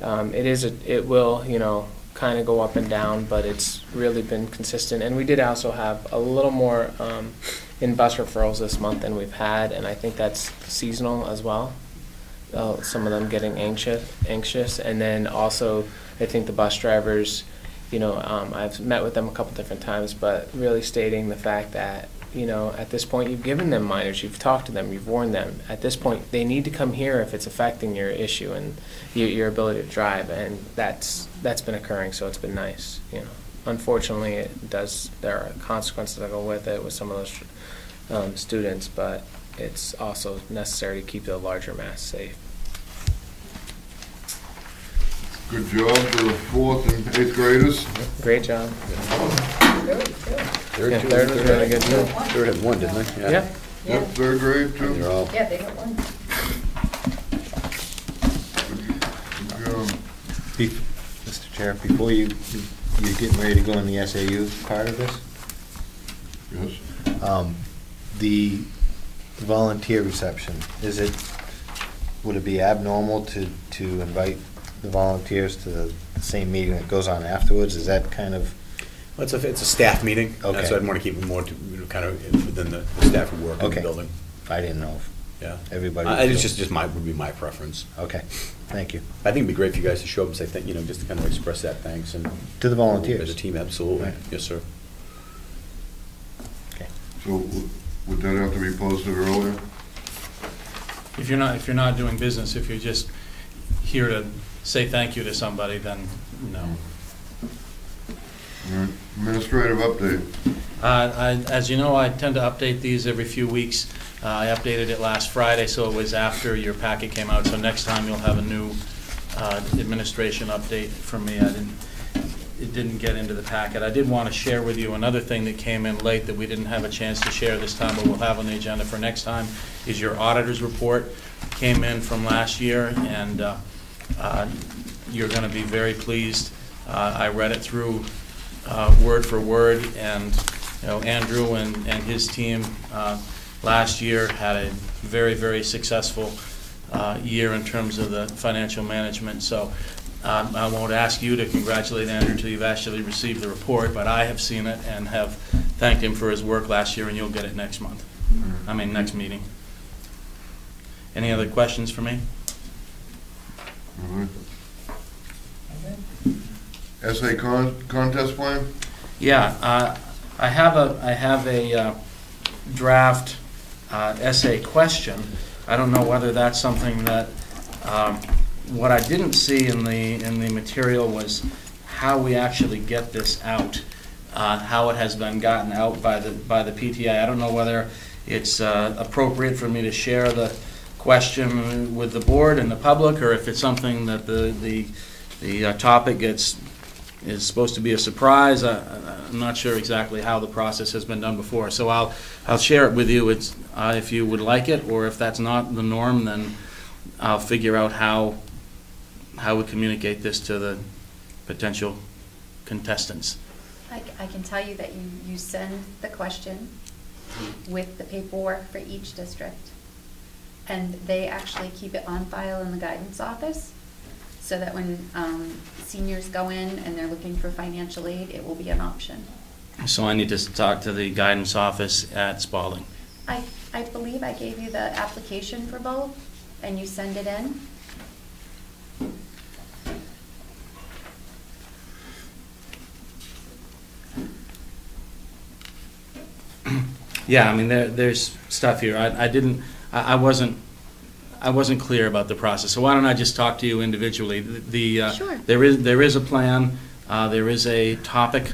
it will, you know, kind of go up and down, but it's really been consistent. And we did also have a little more in bus referrals this month than we've had, and I think that's seasonal as well. Some of them getting anxious, and then also I think the bus drivers, you know, I've met with them a couple different times, but really stating the fact that, you know, at this point you've given them minors, you've talked to them, you've warned them. At this point they need to come here if it's affecting your issue and your ability to drive, and that's been occurring, so it's been nice. You know, unfortunately there are consequences that go with it with some of those students, but it's also necessary to keep the larger mass safe. Good job to the 4th and 8th graders. Great job. Third Yeah, third was really good too. Third had 1, didn't they? Yeah. Yep, 3rd grade too. They're all. Yeah, they got 1. Good job. Mr. Chair, before you're getting ready to go in the SAU part of this, Yes. the volunteer reception, would it be abnormal to invite the volunteers to the same meeting that goes on afterwards? Is that kind of? Well, it's a staff meeting. Okay. So I'd want to keep it more to, kind of within the staff who work in the building. I didn't know if Yeah. everybody. It's just would be my preference. Okay, thank you. I think it'd be great for you guys to show up and say, you know, just to kind of express that thanks and To the volunteers. as a team, absolutely. Right. Yes, sir. Okay. So would that have to be posted earlier? If you're not doing business, if you're just here to say thank you to somebody, then no. All right. Administrative update. As you know, I tend to update these every few weeks. I updated it last Friday, so it was after your packet came out. So next time you'll have a new administration update from me. It didn't get into the packet. I did want to share with you another thing that came in late that we didn't have a chance to share this time, but we'll have on the agenda for next time, is your auditor's report. Came in from last year, and you're going to be very pleased. I read it through word for word, and you know, Andrew and his team last year had a very, very successful year in terms of the financial management. So I won't ask you to congratulate Andrew until you've actually received the report, but I have seen it and have thanked him for his work last year, and you'll get it next month. I mean, next meeting. Any other questions for me? All right. Essay contest plan? Yeah, I have a draft essay question. I don't know whether that's something that what I didn't see in the material was how we actually get this out. how it has been gotten out by the PTA. I don't know whether it's appropriate for me to share the question with the board and the public, or if it's something that the topic is supposed to be a surprise. I'm not sure exactly how the process has been done before, so I'll share it with you. It's if you would like it, or if that's not the norm, then I'll figure out how we communicate this to the potential contestants. I can tell you that you send the question with the paperwork for each district, and they actually keep it on file in the guidance office, so that when seniors go in and they're looking for financial aid, it will be an option. So I need to talk to the guidance office at Spalding. I believe I gave you the application for both, and you send it in. Yeah, I mean there's stuff here. I wasn't clear about the process. So why don't I just talk to you individually? Sure. There is a plan. There is a topic.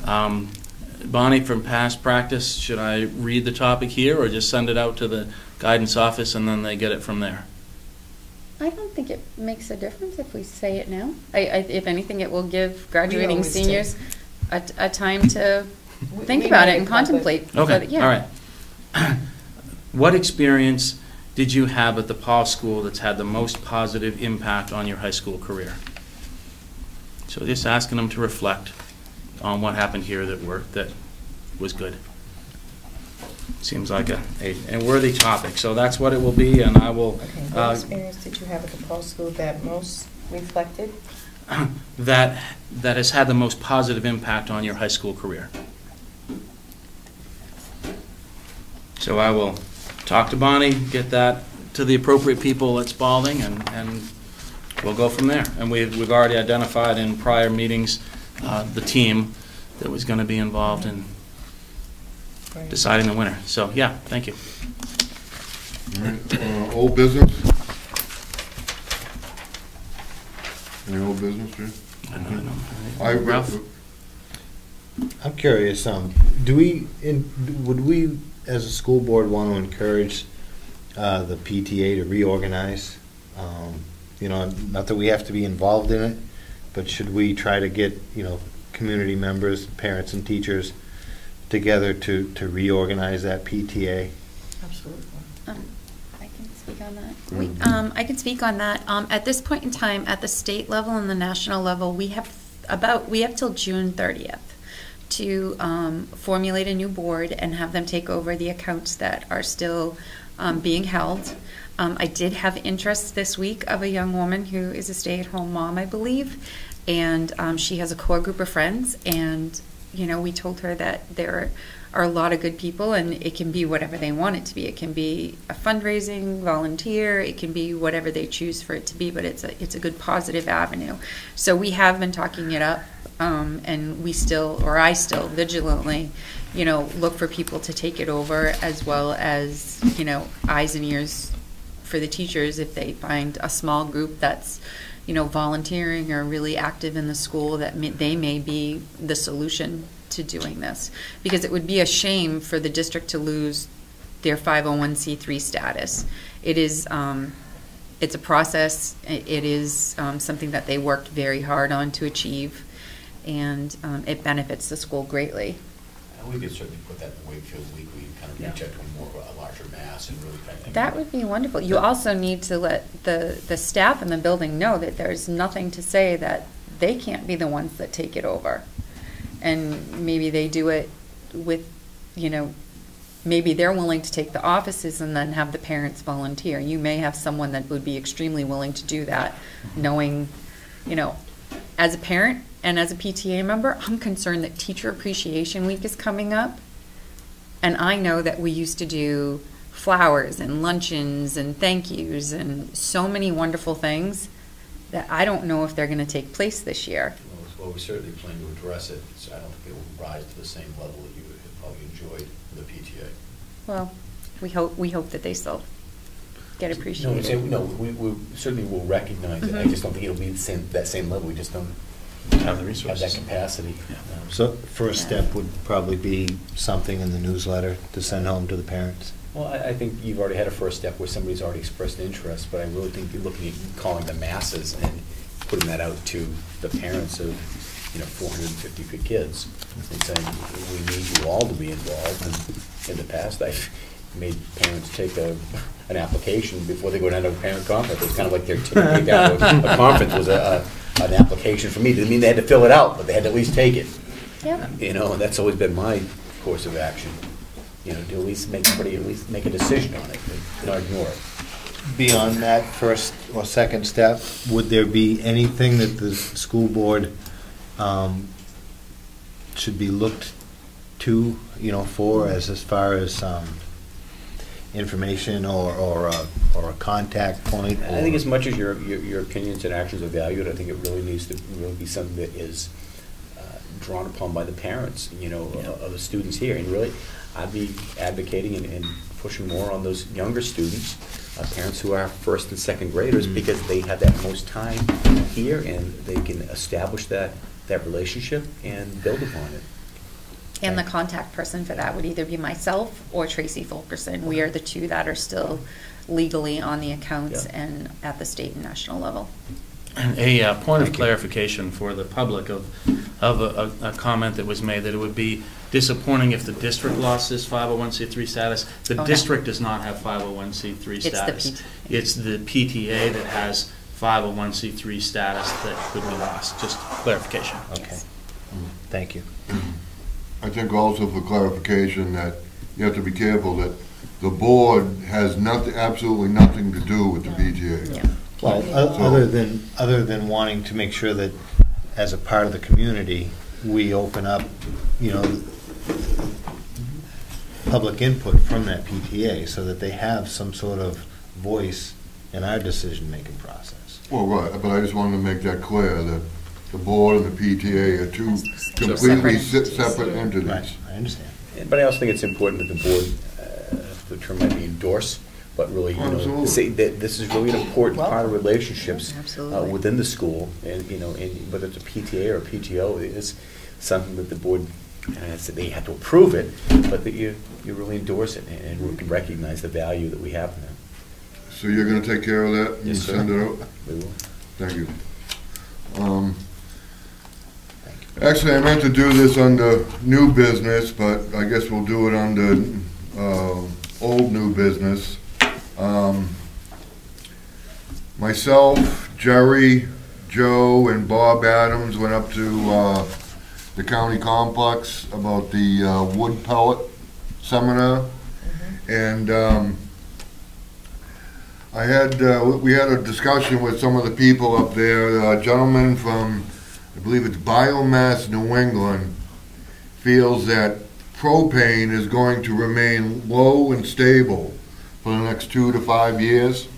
Bonnie, from past practice, should I read the topic here or just send it out to the guidance office and then they get it from there? I don't think it makes a difference if we say it now. If anything, it will give graduating seniors a time to think about it and contemplate. Okay, but, yeah. all right. What experience did you have at the Paul School that's had the most positive impact on your high school career? So just asking them to reflect on what happened here that was good. Seems like a worthy topic. So that's what it will be, and I will. Okay. What experience did you have at the Paul School that most reflected? that has had the most positive impact on your high school career. So I will talk to Bonnie, get that to the appropriate people at Spalding, and we'll go from there. And we've already identified in prior meetings the team that was going to be involved in deciding the winner. So yeah, thank you. All right, old business? Any old business, Jim? Ralph? I'm curious, would we, as a school board, want to encourage the PTA to reorganize? Not that we have to be involved in it, but should we try to get, community members, parents and teachers together to reorganize that PTA? Absolutely. I can speak on that. I can speak on that. At this point in time, at the state level and the national level, we have till June 30th to formulate a new board and have them take over the accounts that are still being held. I did have interest this week of a young woman who is a stay-at-home mom, I believe, and she has a core group of friends, and we told her that there are a lot of good people, and it can be whatever they want it to be. It can be a fundraising, volunteer, it can be whatever they choose for it to be, but it's a good positive avenue. So we have been talking it up, and I still vigilantly, look for people to take it over, as well as, eyes and ears for the teachers if they find a small group that's volunteering or really active in the school, that they may be the solution to doing this. Because it would be a shame for the district to lose their 501c3 status. It is, it's a process. It is something that they worked very hard on to achieve, and it benefits the school greatly. We could certainly put that in the Wakefield Weekly, kind of reach out to more of a larger mass and really kind of. That would be wonderful. You also need to let the staff in the building know that there's nothing to say that they can't be the ones that take it over. And maybe they do it with, maybe they're willing to take the offices and then have the parents volunteer. You may have someone that would be extremely willing to do that, knowing, as a parent and as a PTA member, I'm concerned that Teacher Appreciation Week is coming up. And I know that we used to do flowers and luncheons and thank yous and so many wonderful things that I don't know if they're going to take place this year. Well, we certainly plan to address it, so I don't think it will rise to the same level that you have probably enjoyed the PTA. Well, we hope that they still get appreciated. No, we certainly will recognize it. I just don't think it'll be that same level. We just don't. Have the have resources. that capacity. Yeah. So first step would probably be something in the newsletter to send home to the parents. Well, I think you've already had a first step where somebody's already expressed interest, but I really think you're looking at calling the masses and putting that out to the parents of, 450 kids and saying, we need you all to be involved. And in the past, I've made parents take an application before they go down to a parent conference. It's kind of like their ticket down to a conference was an application for me. Didn't mean they had to fill it out, but they had to at least take it. Yep. And that's always been my course of action. To at least make somebody at least make a decision on it, and not ignore it. Beyond that first or second step, would there be anything that the school board should be looked to, for as far as information or a contact point? I think as much as your opinions and actions are valued, I think it really needs to really be something that is drawn upon by the parents, of the students here. And really, I'd be advocating and pushing more on those younger students, parents who are first and second graders, because they have that most time here and they can establish that relationship and build upon it. And the contact person for that would either be myself or Tracy Fulkerson. We are the two that are still legally on the accounts and at the state and national level. And a point of clarification for the public of a comment that was made, that it would be disappointing if the district lost its 501c3 status. The district does not have 501c3 status. It's the PTA that has 501c3 status that could be lost. Just clarification. Okay. Thank you. I think also for clarification that you have to be careful that the board has absolutely nothing to do with the PTA. Yeah. Well, other than wanting to make sure that as a part of the community, we open up, public input from that PTA so that they have some sort of voice in our decision-making process. Well, right, but I just wanted to make that clear that the board and the PTA are two completely separate entities. Right, I understand. But I also think it's important that the board, the term might be endorse, but really, say that this is really an important part of relationships within the school, and and whether it's a PTA or a PTO, it's something that the board they have to approve it, but that you really endorse it and we can recognize the value that we have in that. So you're going to take care of that and Yes, sir. send it out? We will. Thank you. Actually, I meant to do this under new business, but I guess we'll do it under old new business. Myself, Jerry, Joe, and Bob Adams went up to the county complex about the wood pellet seminar, and we had a discussion with some of the people up there. A gentleman from, I believe it's Biomass New England, feels that propane is going to remain low and stable for the next 2 to 5 years.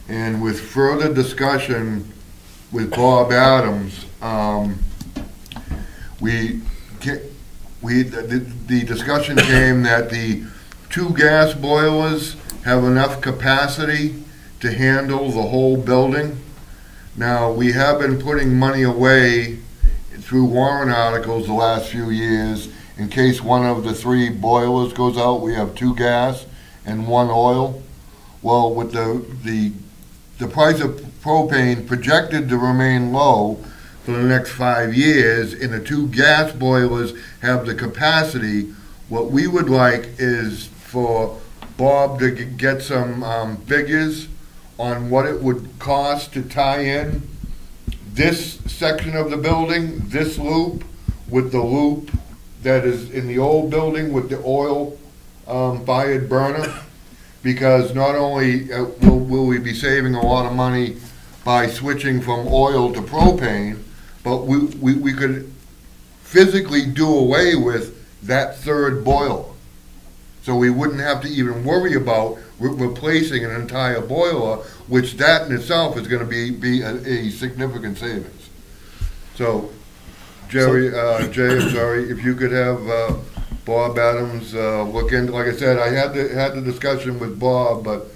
And with further discussion with Bob Adams, the discussion came that the 2 gas boilers have enough capacity to handle the whole building. Now, we have been putting money away through warrant articles the last few years in case one of the 3 boilers goes out. We have 2 gas and 1 oil. Well, with the price of propane projected to remain low for the next 5 years, and the 2 gas boilers have the capacity, what we would like is for Bob to get some figures on what it would cost to tie in this section of the building, this loop, with the loop that is in the old building with the oil fired burner, because not only will we be saving a lot of money by switching from oil to propane, but we could physically do away with that 3rd boiler. So we wouldn't have to even worry about replacing an entire boiler, which that in itself is going to be a significant savings. So, Jerry, Jay, I'm sorry, if you could have Bob Adams look into. Like I said, I had the discussion with Bob, but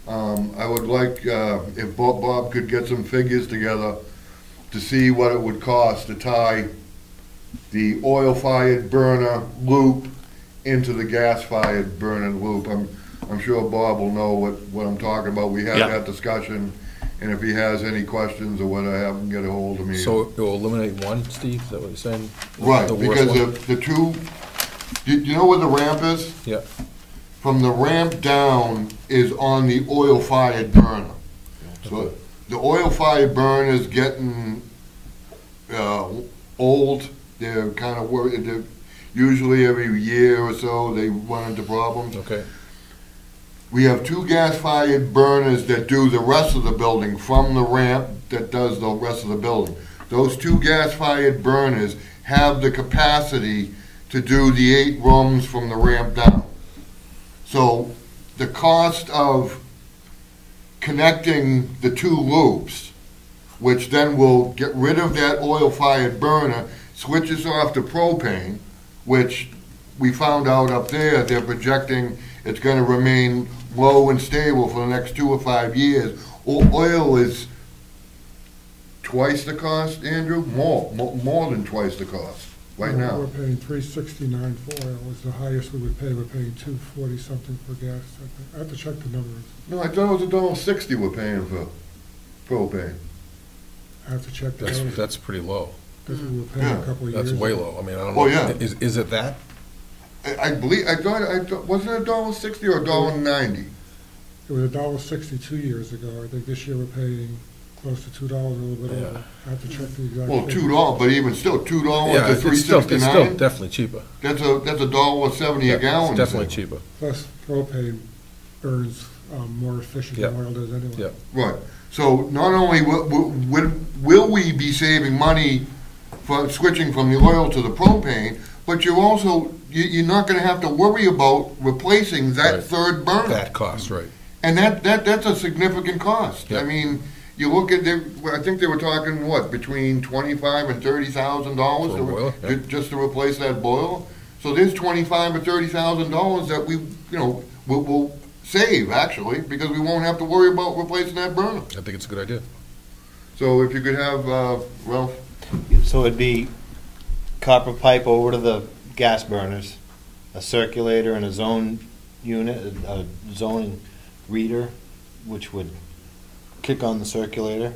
I would like if Bob could get some figures together to see what it would cost to tie the oil-fired burner loop into the gas-fired burner loop. I'm sure Bob will know what I'm talking about. We had Yeah. that discussion, and if he has any questions or whatever, have him get a hold of me. So it will eliminate one, Steve, is that what you're saying? Right, The worst because one? the two, you know where the ramp is? Yeah, From the ramp down is on the oil-fired burner. So the oil-fired burner is getting old. They're kind of worried. Usually every year or so they run into problems. okay. We have two gas-fired burners that do the rest of the building from the ramp that does the rest of the building. Those two gas-fired burners have the capacity to do the 8 rooms from the ramp down. So the cost of connecting the two loops, which then will get rid of that oil-fired burner, switches off to propane, which we found out up there, they're projecting it's going to remain low and stable for the next 2 or 5 years. Oil is twice the cost, Andrew? More than twice the cost right now. We're paying $3.69 for oil, is the highest we would pay. We're paying $2.40 something for gas, I think. I have to check the numbers. No, I thought it was $1.60 we're paying for propane. I have to check the numbers. That's pretty low. That's what we were paying a couple of years That's way ago. low. I mean, I don't know. Oh, yeah. Is it that? I thought, wasn't it $1.60 or $1.90? It was $1.60 2 years ago. I think this year we're paying close to $2, a little bit over. I have to check the exact. Well, figure. $2, but even still, $2 Yeah, to it's still $3.69. definitely cheaper. That's $1.70 a gallon. It's definitely cheaper. Plus propane burns more efficient than Yeah. oil does anyway. Yeah. Right. So not only will we be saving money for switching from the oil to the propane, but you're not going to have to worry about replacing that Right. third burner. That cost, right. And that's a significant cost. Yeah. I mean, you look at I think they were talking between $25,000 and $30,000 For a boiler, yeah. just to replace that boiler. So there's $25,000 or $30,000 that we will save actually, because we won't have to worry about replacing that burner. I think it's a good idea. So if you could have Relf. So it'd be copper pipe over to the gas burners, a circulator and a zone unit, a zoning reader, which would kick on the circulator.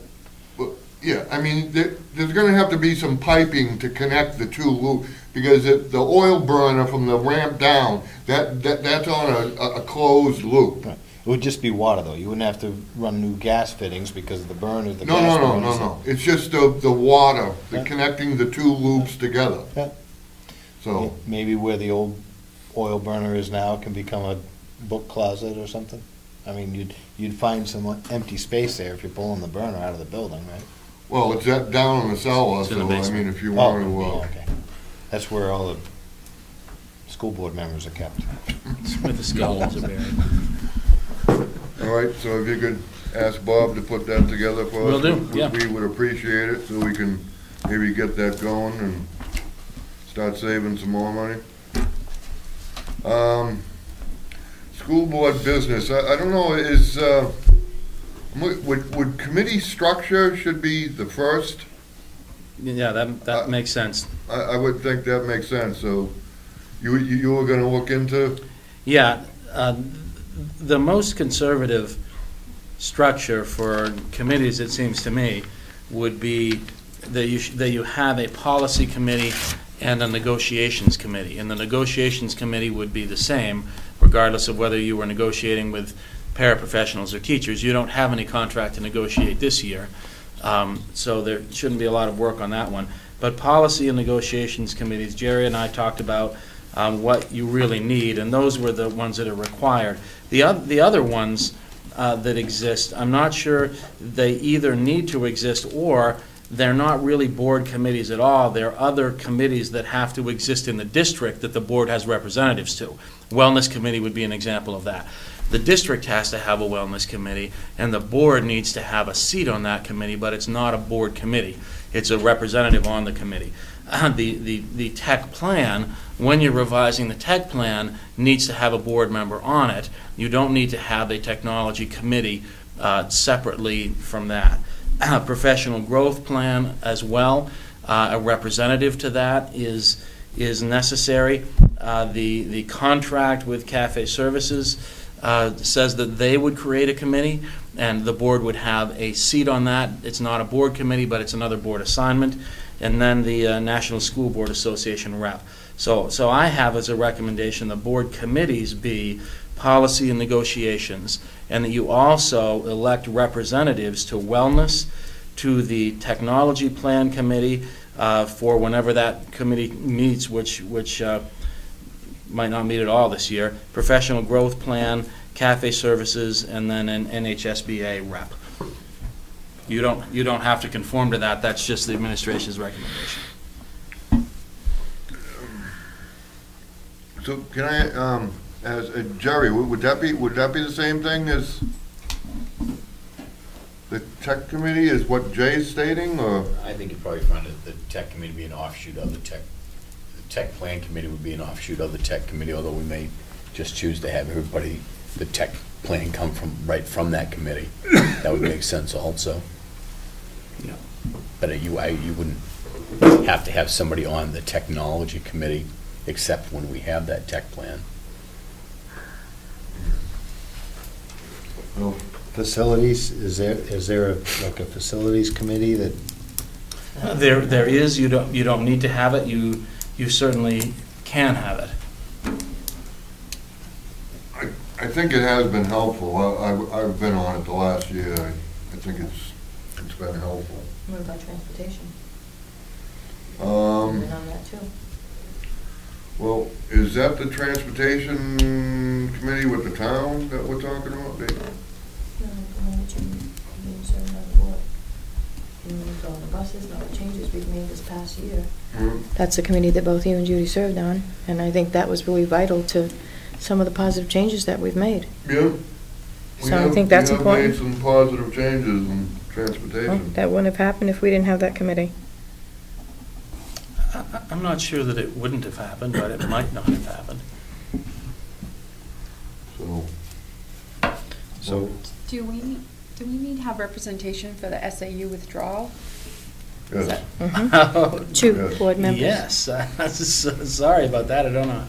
Well, yeah, I mean, there's going to have to be some piping to connect the two loops, because the oil burner from the ramp down, that's on a closed loop. Right. It would just be water, though. You wouldn't have to run new gas fittings because the burners, the No, gas no, burners. no. It's just the water, Yeah. connecting the two loops together. Yeah. So, Maybe where the old oil burner is now can become a book closet or something. I mean, you'd find some empty space there if you're pulling the burner out of the building, right? well, it's down in the cellar, It's in the so I basement. mean, if you Oh, want to, yeah, okay. That's where all the school board members are kept. With the skeletons are buried. all right, so if you could ask Bob to put that together for us. Will do, yeah. We would appreciate it, so we can maybe get that going and start saving some more money. School board business, I don't know, would committee structure should be the first? Yeah, that makes sense. I would think that makes sense, so you were gonna look into? Yeah, the most conservative structure for committees, it seems to me, would be that you have a policy committee and a negotiations committee. And the negotiations committee would be the same, regardless of whether you were negotiating with paraprofessionals or teachers. You don't have any contract to negotiate this year, so there shouldn't be a lot of work on that one. But policy and negotiations committees, Jerry and I talked about what you really need, and those were the ones that are required. The other ones that exist, I'm not sure they either need to exist or they're not really board committees at all. They're other committees that have to exist in the district that the board has representatives to. Wellness committee would be an example of that. The district has to have a wellness committee, and the board needs to have a seat on that committee, but it's not a board committee. It's a representative on the committee. The tech plan, when you're revising the tech plan, needs to have a board member on it. You don't need to have a technology committee separately from that. professional growth plan as well. A representative to that is necessary. The contract with Cafe Services says that they would create a committee, and the board would have a seat on that. It's not a board committee, but it's another board assignment. And then the National School Board Association rep. So I have as a recommendation the board committees be policy and negotiations, and that you also elect representatives to wellness, to the technology plan committee for whenever that committee meets, which might not meet at all this year, professional growth plan, Cafe Services, and then an NHSBA rep. You don't have to conform to that. That's just the administration's recommendation. So can I, as Jerry, would that be the same thing as the tech committee, is what Jay's stating, or? I think you'd probably find that the tech committee would be an offshoot of the tech plan committee would be an offshoot of the tech committee, although we may just choose to have everybody, the tech plan come right from that committee. That would make sense also. Yeah. But you wouldn't have to have somebody on the technology committee except when we have that tech plan. Well, Facilities, is there like a facilities committee that? There is. You don't need to have it. You certainly can have it. I think it has been helpful. I've been on it the last year. I think it's been helpful. What about transportation? Been on that too. Well, is that the transportation committee with the town that we're talking about, Dave? No, the one that you serve on the board. And all the buses and all the changes we've made this past year. That's a committee that both you and Judy served on, and I think that was really vital to some of the positive changes that we've made. Yeah. So I think that's important. We have made some positive changes in transportation. Well, that wouldn't have happened if we didn't have that committee. I'm not sure that it wouldn't have happened, but it might not have happened. So Do we need to have representation for the SAU withdrawal? Yes. Two Yes. board members. Yes. Sorry about that. I don't know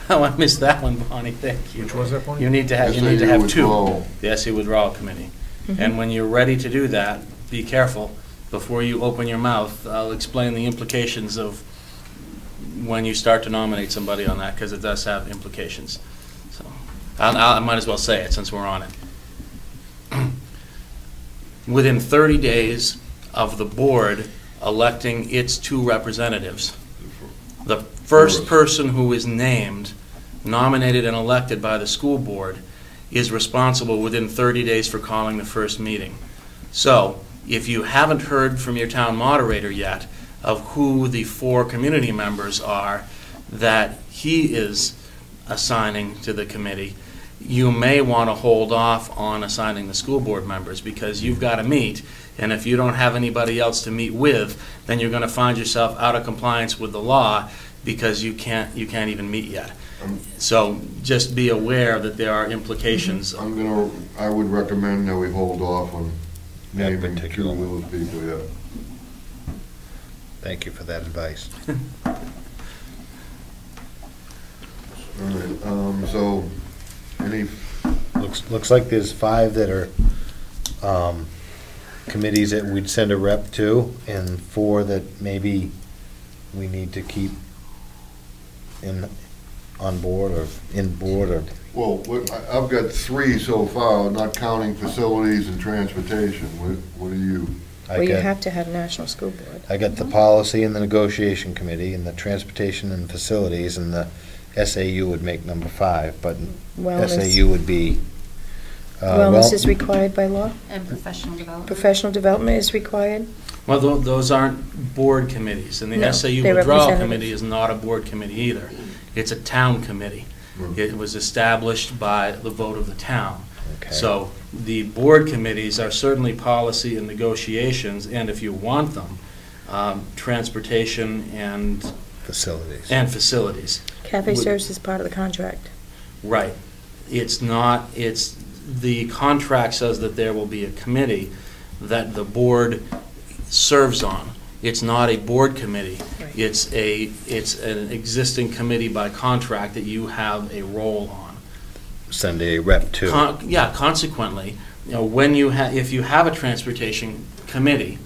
how I missed that one, Bonnie. Thank you. Which was that, Bonnie? You need to have SAU two. withdrawal. The SAU withdrawal committee. And when you're ready to do that, be careful. Before you open your mouth, I'll explain the implications of when you start to nominate somebody on that, because it does have implications. So I might as well say it since we're on it. Within 30 days of the board electing its two representatives, the first person who is named, nominated, and elected by the school board is responsible within 30 days for calling the first meeting. So if you haven't heard from your town moderator yet of who the 4 community members are that he is assigning to the committee, you may want to hold off on assigning the school board members, because you've got to meet, and if you don't have anybody else to meet with, then you're going to find yourself out of compliance with the law because you can't even meet yet. So just be aware that there are implications. I would recommend that we hold off on naming two of those people yet. thank you for that advice. All right, so any, Looks like there's 5 that are committees that we'd send a rep to, and 4 that maybe we need to keep on board or in board or. well, I've got 3 so far, not counting facilities and transportation. What are you? Well, you have to have National School Board. I got the policy and the negotiation committee and the transportation and facilities, and the SAU would make number 5, but Wellness. SAU would be. Wellness is required by law. And professional development. Professional development is required. Well, those aren't board committees, and the No, SAU they're withdrawal representatives. committee is not a board committee either. It's a town committee. It was established by the vote of the town. Okay. So the board committees are certainly policy and negotiations, and if you want them, transportation and facilities. Cafe Services is part of the contract. Right. The contract says that there will be a committee, that the board serves on. It's not a board committee. Right. It's an existing committee by contract that you have a role on. Send a rep to. Consequently, when if you have a transportation committee,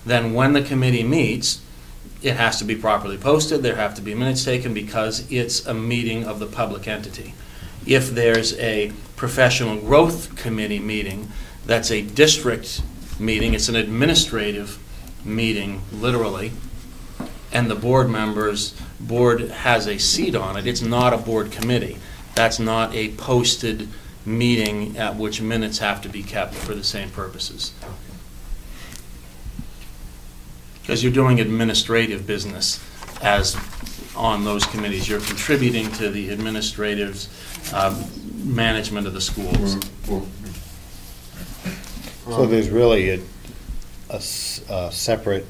then when the committee meets, it has to be properly posted, there have to be minutes taken because it's a meeting of the public entity. If there's a professional growth committee meeting, that's a district meeting, it's an administrative meeting, literally, and the board has a seat on it. It's not a board committee. That's not a posted meeting at which minutes have to be kept for the same purposes. Because you're doing administrative business as on those committees. You're contributing to the administrative management of the schools. So there's really a separate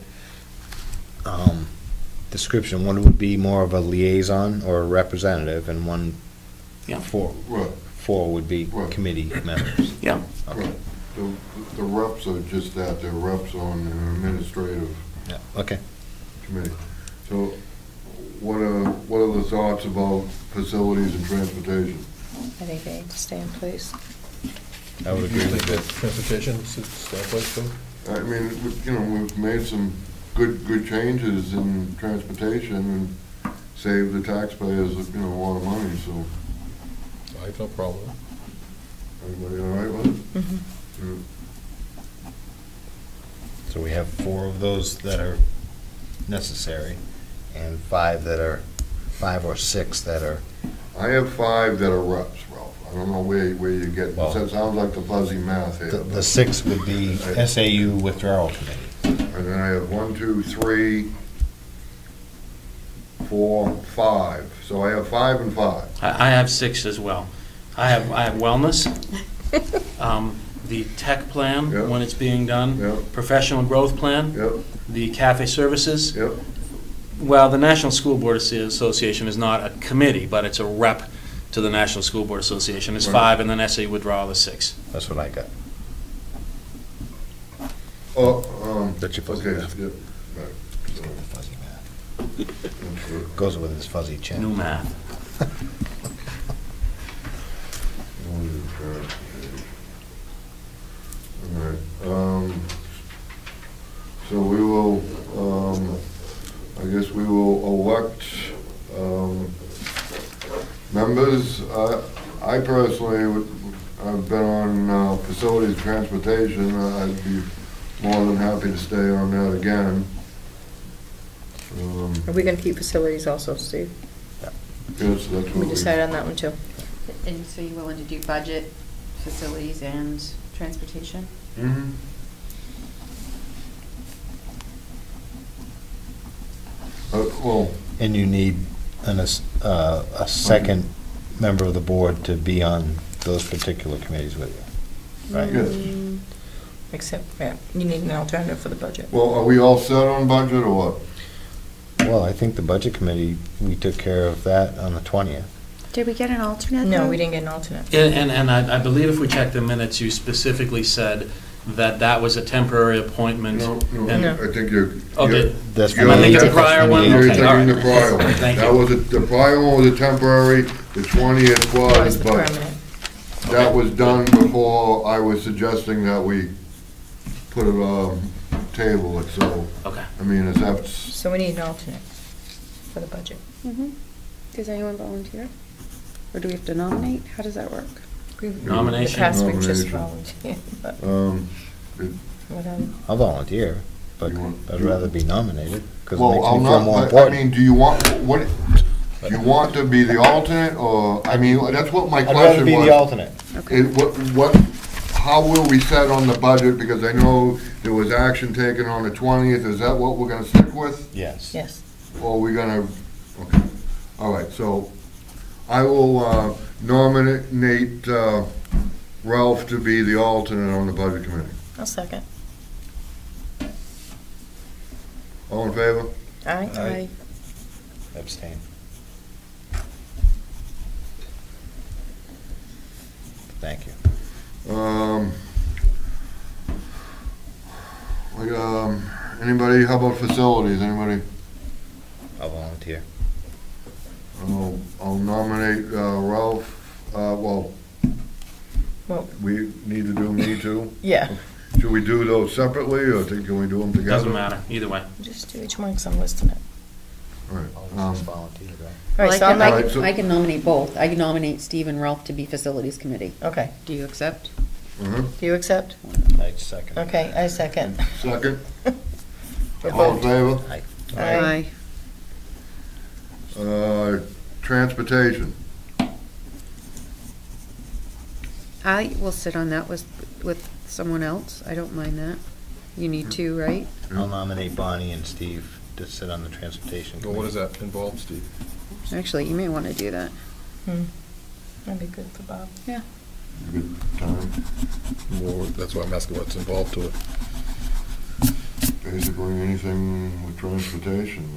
description. One would be more of a liaison or a representative, and one four would be committee members. Yeah. Okay. The reps are just that, they're reps on an administrative committee. So what are the thoughts about facilities and transportation? I think they need to stay in place. I would agree with that. Transportation, standpoint, too? I mean, we've made some good changes in transportation and saved the taxpayers, a lot of money, so. I have no problem with it. Everybody all right with it? Mm-hmm. So we have 4 of those that are necessary, and 5 or 6 that are. I have 5 that are reps, Ralph. I don't know where you get, Well, that sounds like the fuzzy math here. The 6 would be SAU withdrawal committee. And then I have 1, 2, 3, 4, 5. So I have 5 and 5. I have 6 as well. I have wellness, the tech plan Yep. when it's being done, Yep. professional growth plan, Yep, the cafe services. yep. Well, the National School Board Association is not a committee, but it's a rep to the National School Board Association. It's Right. 5, and then SAU withdrawal is 6. That's what I got. That's your fuzzy Okay, math. yep. Right. So, Fuzzy math. that's good. Goes with his fuzzy chin. New math. All right. So we will, I guess we will elect members. I personally I've been on facilities and transportation. I'd be more than happy to stay on that again. Are we going to keep facilities also, Steve? Yes, that's what We decided on that one too. And so you're willing to do budget, facilities, and transportation? Mm-hmm. Well, And you need a second member of the board to be on those particular committees with you, right? yes. Except, you need an alternative for the budget. Well, are we all set on budget or what? Well, I think the budget committee, we took care of that on the 20th. Did we get an alternate? No, though? we didn't get an alternate. And I believe if we check the minutes, you specifically said that was a temporary appointment. No, and- No. I think you're. Okay. That's Am I thinking the prior one? You're Okay, thinking all right. the prior one. Thank That you. was, the prior one was a temporary, the 20th That was, was the but permanent. that was done before I was suggesting that we put it, table it, so, Okay. I mean, if that's, So we need an alternate for the budget. Mm-hmm. Does anyone volunteer? Or do we have to nominate? How does that work? Nomination. In the past, we've just Nomination. volunteered, but it- whatever. I'll volunteer, but You want- I'd rather be nominated, because it well, makes I'm me feel more not, I important. mean, do you want, do you want to be the alternate, or, I mean, that's what my I'd rather question be was. the alternate. Okay. How will we set on the budget, because I know there was action taken on the 20th, is that what we're gonna stick with? Yes. Yes. Or are we gonna, okay, all right, so I will nominate Ralph to be the alternate on the budget committee. I'll second. All in favor? Aye. Aye. Abstain. Thank you. Anybody, how about facilities, anybody? I'll volunteer. I'll nominate Ralph, well, Well, we need to do me too? yeah, Should we do those separately, or can we do them together? Doesn't matter, either way. just do each one because I'm listing it. All right. I'll just volunteer, right? All right, so I'm All not, right, so- I can nominate both. I can nominate Steve and Ralph to be Facilities Committee. okay. Do you accept? Uh-huh. Do you accept? I second. Okay, I second. Second? For All in both. favor? Aye. Aye. Transportation. I will sit on that with someone else. I don't mind that. You need two, right? I'll nominate Bonnie and Steve to sit on the transportation Well, committee. what does that involve, Steve? Actually, you may want to do that. That'd be good for Bob. Yeah. Good time. Well, that's why I'm asking what's involved to it. Basically, anything with transportation.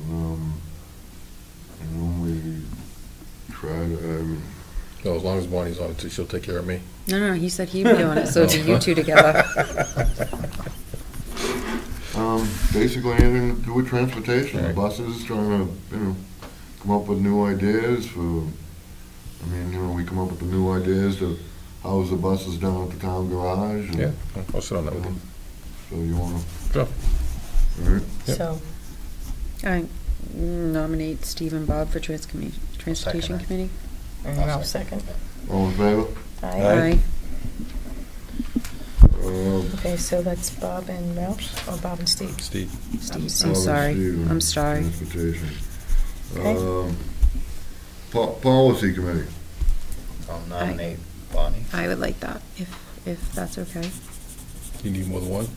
We try to, No, as long as Bonnie's on it, she'll take care of me. No, he said he'd be doing it, so it'd be you two together. basically anything to do with transportation, Right. buses, trying to, come up with new ideas for, we come up with the new ideas to house the buses down at the town garage. and, Yeah, I'll sit on that with you. So you wanna, Sure. all right? Yep. So, I nominate Steve and Bob for Transportation Second. Committee. and I'll second. All in favor? Aye. Uh, Okay, so that's Bob and Ralph, or Bob and Steve? Steve. I'm Bob sorry. and Steve on I'm sorry. Transportation. Okay. Policy committee. I'll nominate Bonnie. I would like that, if that's okay. You need more than one?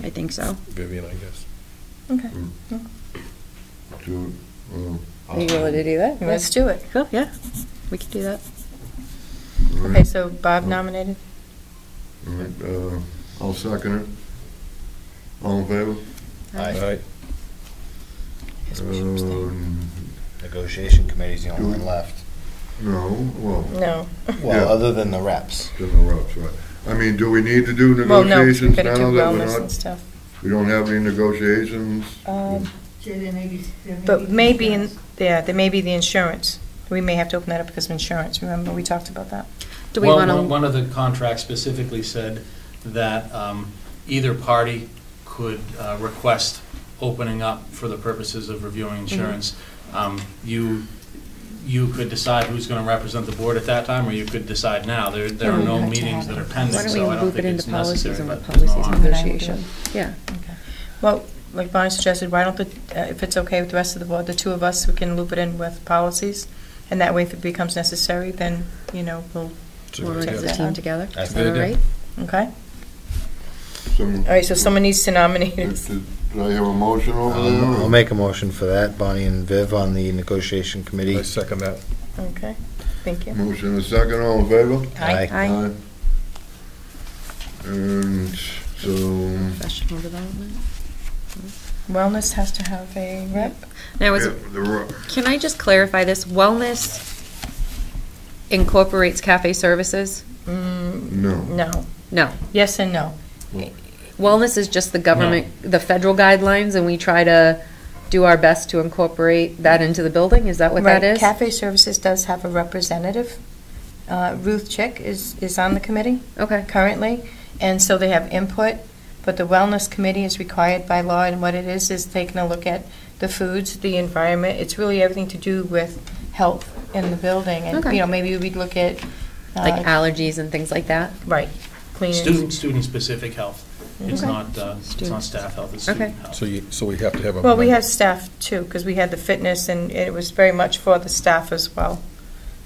I think so. Vivian, I guess. Okay. To, Are you willing to do that? Let's do it. Cool, yeah. We can do that. all right. Okay, so Bob nominated? All right, I'll second it. All in favor? Aye. Yes, we should abstain. Negotiation committee's the only one left. No, well, No. Well, Yeah. other than the reps. to the reps, right. Do we need to do Well, no, we negotiations gotta now do that we're wellness and not, stuff. we don't have any negotiations? But maybe, there may be the insurance. We may have to open that up because of insurance. Remember, we talked about that. Do we Well, want to? one of the contracts specifically said that either party could request opening up for the purposes of reviewing insurance. You could decide who's going to represent the board at that time, or you could decide now. There are no meetings that are pending, Why don't so I we don't loop it think into it's necessary. policies and But with there's no policies harm. and negotiation? Yeah. Okay. Well, like Bonnie suggested, why don't if it's okay with the rest of the board, the two of us, we can loop it in with policies, and that way if it becomes necessary, then, we'll, We'll So, work yeah. as a team together. That's Is that all good, right? okay? Some- All right, so someone needs to nominate Did it. did I have a motion over there? I'll make a motion for that, Bonnie and Viv on the negotiation committee. I second that. Okay, thank you. Motion and second, all in favor? Aye. Aye. And so, Professional development. Wellness has to have a rep? Now, yeah, can I just clarify this? Wellness incorporates cafe services? no. No. No. Yes and no. Wellness is just the government, the federal guidelines, and we try to do our best to incorporate that into the building? Is that what that Right, is? Cafe Services does have a representative. Ruth Chick is on the committee Okay. currently, and so they have input, but the Wellness Committee is required by law, and what it is taking a look at the foods, the environment. It's really everything to do with health in the building, and, Okay. maybe we'd look at. Like allergies and things like that? Right, cleaning. Student-specific health. It's Okay. not, it's not staff health, it's Okay. student health. So we have to have a. Well, we member. have staff too, because we had the fitness, and it was very much for the staff as well.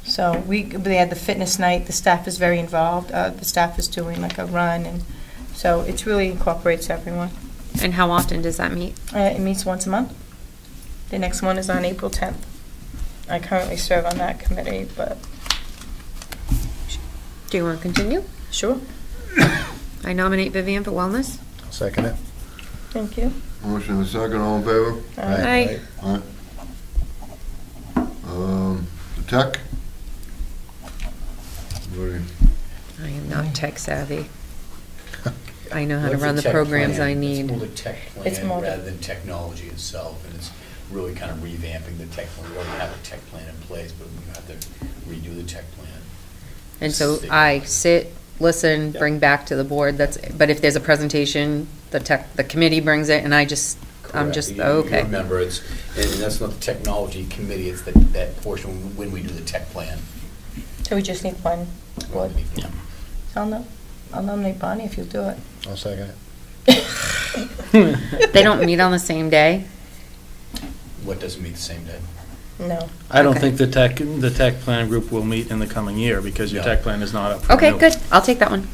So we had the fitness night, the staff is very involved, the staff is doing like a run, and so it really incorporates everyone. And how often does that meet? It meets once a month. The next one is on April 10th. I currently serve on that committee, but Do you want to continue? sure, I nominate Vivian for wellness. Second it. thank you. Motion and second, all in favor? Aye. Aye. The tech? Anybody? I am not tech savvy. I know how to What's run the tech programs plan? I It's need. more the tech It's more plan the- rather than technology itself, and it's really kind of revamping the tech plan. We already have a tech plan in place, but we have to redo the tech plan. And so I sit, listen, Yeah. bring back to the board, but if there's a presentation, the committee brings it, and I'm just, Correct. You okay. remember, and that's not the technology committee, it's that portion when we do the tech plan. So we just need one board. Yeah. I'll nominate Bonnie if you'll do it. I'll second it. They don't meet on the same day? What doesn't meet the same day? No. I don't Okay. think the tech plan group will meet in the coming year because your No. tech plan is not up for Okay, renewal. good, I'll take that one.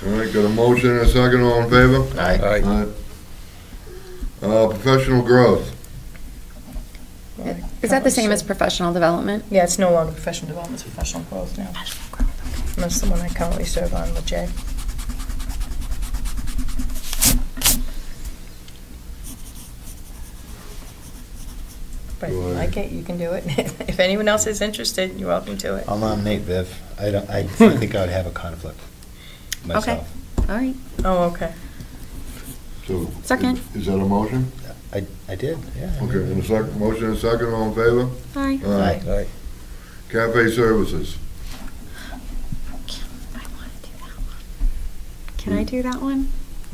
All right, got a motion and a second, all in favor? Aye. Professional growth. Is that the same as professional development? Yeah, it's no longer professional development, it's professional growth now. That's the one I currently serve on with Jay. But if you like it, you can do it. If anyone else is interested, you're welcome to it. I'll nominate Viv. I think I would have a conflict myself. All right, Oh, okay. So, Second. Is that a motion? I did, yeah. I Okay, did. and a second, motion and a second, all in favor? aye. Aye. Cafe services. Can I do that one?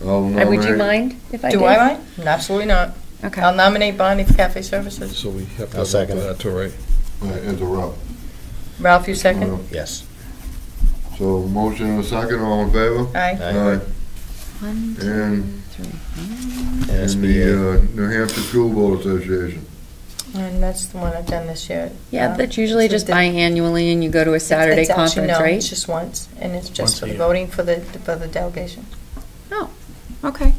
I'll Would you nominate- mind if I did? Do I mind? Absolutely not. Okay. I'll nominate Bonnie for cafe services. So we have to I'll vote second for it. that too, right? As a rep. Ralph, you second? Yes. So, motion and a second, all in favor? Aye. Aye. One, two, And- three. And the New Hampshire School Board Association. And that's the one I've done this year. Yeah, that's usually just biannually, and you go to a Saturday It's actually- conference, no, right? it's just once, and it's Once just a for the year. voting for the delegation. Oh, okay.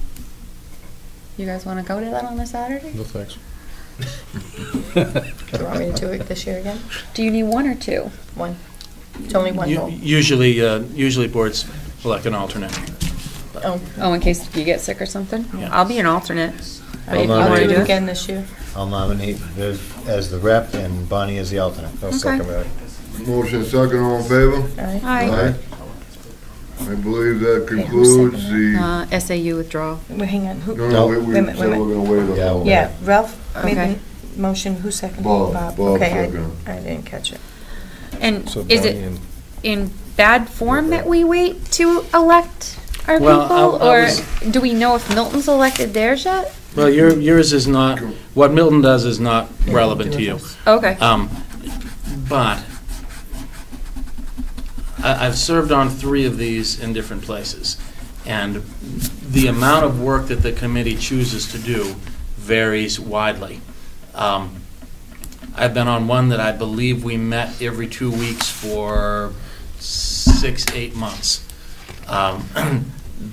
You guys want to go to that on a Saturday? No, thanks. Do you want me to do it this year again? Do you need one or two? One. It's only one vote. Usually boards elect an alternate. Oh, Oh, in case you get sick or something? Yeah. I'll be an alternate. I'll If you nominate want I'll to do do it it. again this year. I'll nominate Viv as the rep and Bonnie as the alternate. I'll Okay. second that. Motion and second, all in favor? Aye. Aye. I believe that Okay, who's concludes second the, SAU withdrawal. Well, hang on. Who? no, No. we Wait a minute, said wait a we're gonna wait on Yeah, that. we'll- Yeah, Ralph made Okay. the motion. Who seconded? Bob Okay, seconded. I didn't catch it. And So is Bonnie it and- in bad form that we wait to elect our Well, people? I Or was- do we know if Milton's elected theirs yet? Well, yours is not, what Milton does is not relevant to you. Okay. But I've served on 3 of these in different places, and the amount of work that the committee chooses to do varies widely. I've been on one that I believe we met every 2 weeks for 6-8 months.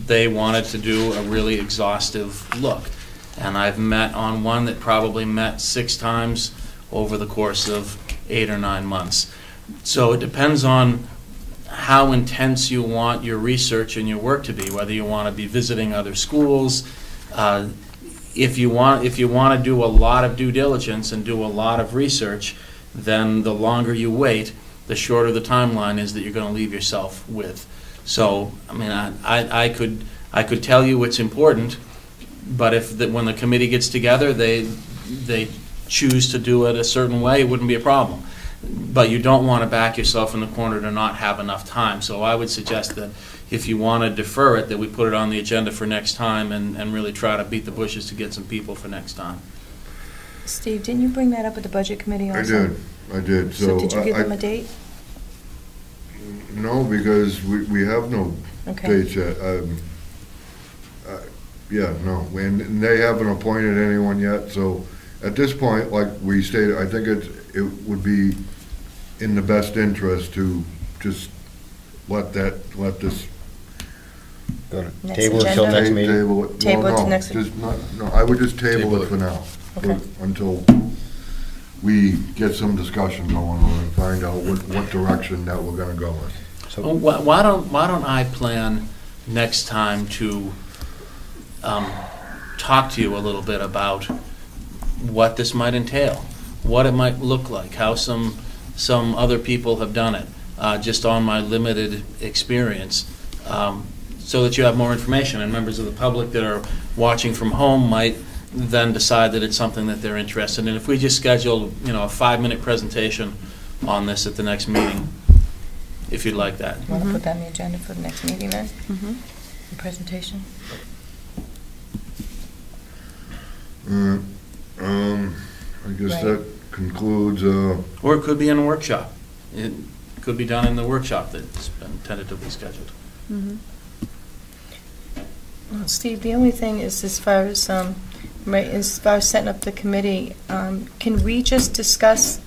They wanted to do a really exhaustive look, and I've met on one that probably met 6 times over the course of 8 or 9 months. So it depends on how intense you want your research and your work to be, whether you want to be visiting other schools. If you want to do a lot of due diligence and do a lot of research, then the longer you wait, the shorter the timeline is that you're going to leave yourself with. So, I mean, I could tell you it's important, but when the committee gets together, they choose to do it a certain way, it wouldn't be a problem. But you don't want to back yourself in the corner to not have enough time. So I would suggest that if you want to defer it, that we put it on the agenda for next time and really try to beat the bushes to get some people for next time. Steve, didn't you bring that up at the budget committee also? I did. So did you give I- them a date? No, because we have no Okay. dates yet. Yeah, no, and they haven't appointed anyone yet, so at this point, like we stated, I think it would be in the best interest to just let this. Next Table it till agenda? next meeting. Table it. Table it Well, to no, next- just no, I would just table Table it it. for now. Okay. Until we get some discussion going on and find out what direction that we're gonna go with. Well, why don't I plan next time to talk to you a little bit about what this might entail, what it might look like, how some other people have done it, just on my limited experience. so that you have more information, and members of the public that are watching from home might then decide that it's something that they're interested in. If we just schedule, a 5-minute presentation on this at the next meeting, if you'd like that. Want to put that on the agenda for the next meeting then? The presentation? I guess Right. that concludes, Or it could be in a workshop. It could be done in the workshop that's been tentatively scheduled. Well, Steve, the only thing is as far as setting up the committee, can we just discuss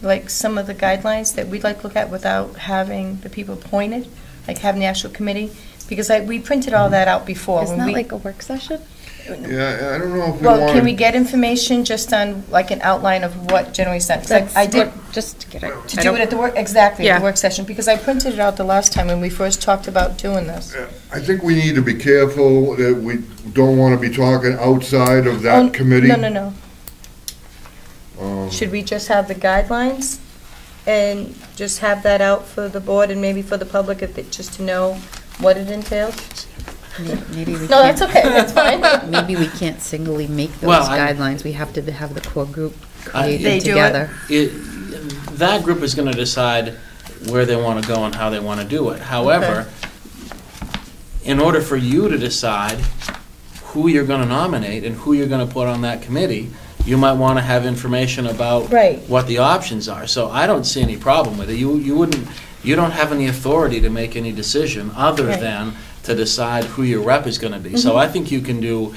like some of the guidelines that we'd like to look at without having the people appointed, like having the actual committee? Because we printed all that out before. Isn't when that we- like a work session? yeah, I don't know if we Well, want. can we get information just on like an outline of what generally is done? 'Cause I did, Just to get it. to do it at the work, exactly, at Yeah. the work session, because I printed it out the last time when we first talked about doing this. I think we need to be careful that we don't want to be talking outside of Oh, that committee. No. Should we just have the guidelines and just have that out for the board and maybe for the public, just to know what it entails? Maybe we No, can't. that's okay, that's fine. Maybe we can't singly make those Well, guidelines. We have to have the core group They created do it? together. That group is going to decide where they want to go and how they want to do it. However, in order for you to decide who you're going to nominate and who you're going to put on that committee, you might want to have information about Right. what the options are. So I don't see any problem with it. You don't have any authority to make any decision other Right. than to decide who your rep is going to be. So I think you can do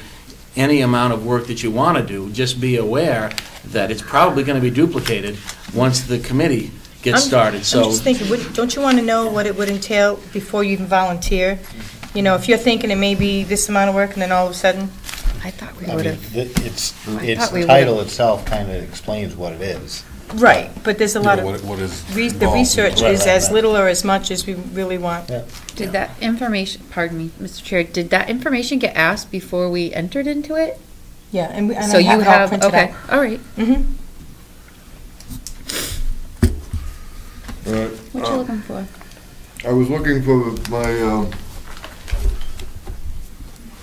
any amount of work that you want to do. Just be aware that it's probably going to be duplicated once the committee gets started. I'm So just thinking, don't you want to know what it would entail before you even volunteer? You know, if you're thinking it may be this amount of work and then all of a sudden, I thought we I would mean, have. its thought we title itself kind of explains what it is. right, but there's a lot of, What is the involved in research it. is as little or as much as we really want. Yeah. Did that information, pardon me, Mr. Chair, did that information get asked before we entered into it? Yeah, and So I you have it all have, printed okay, out. all right. What you looking for? I was looking for my,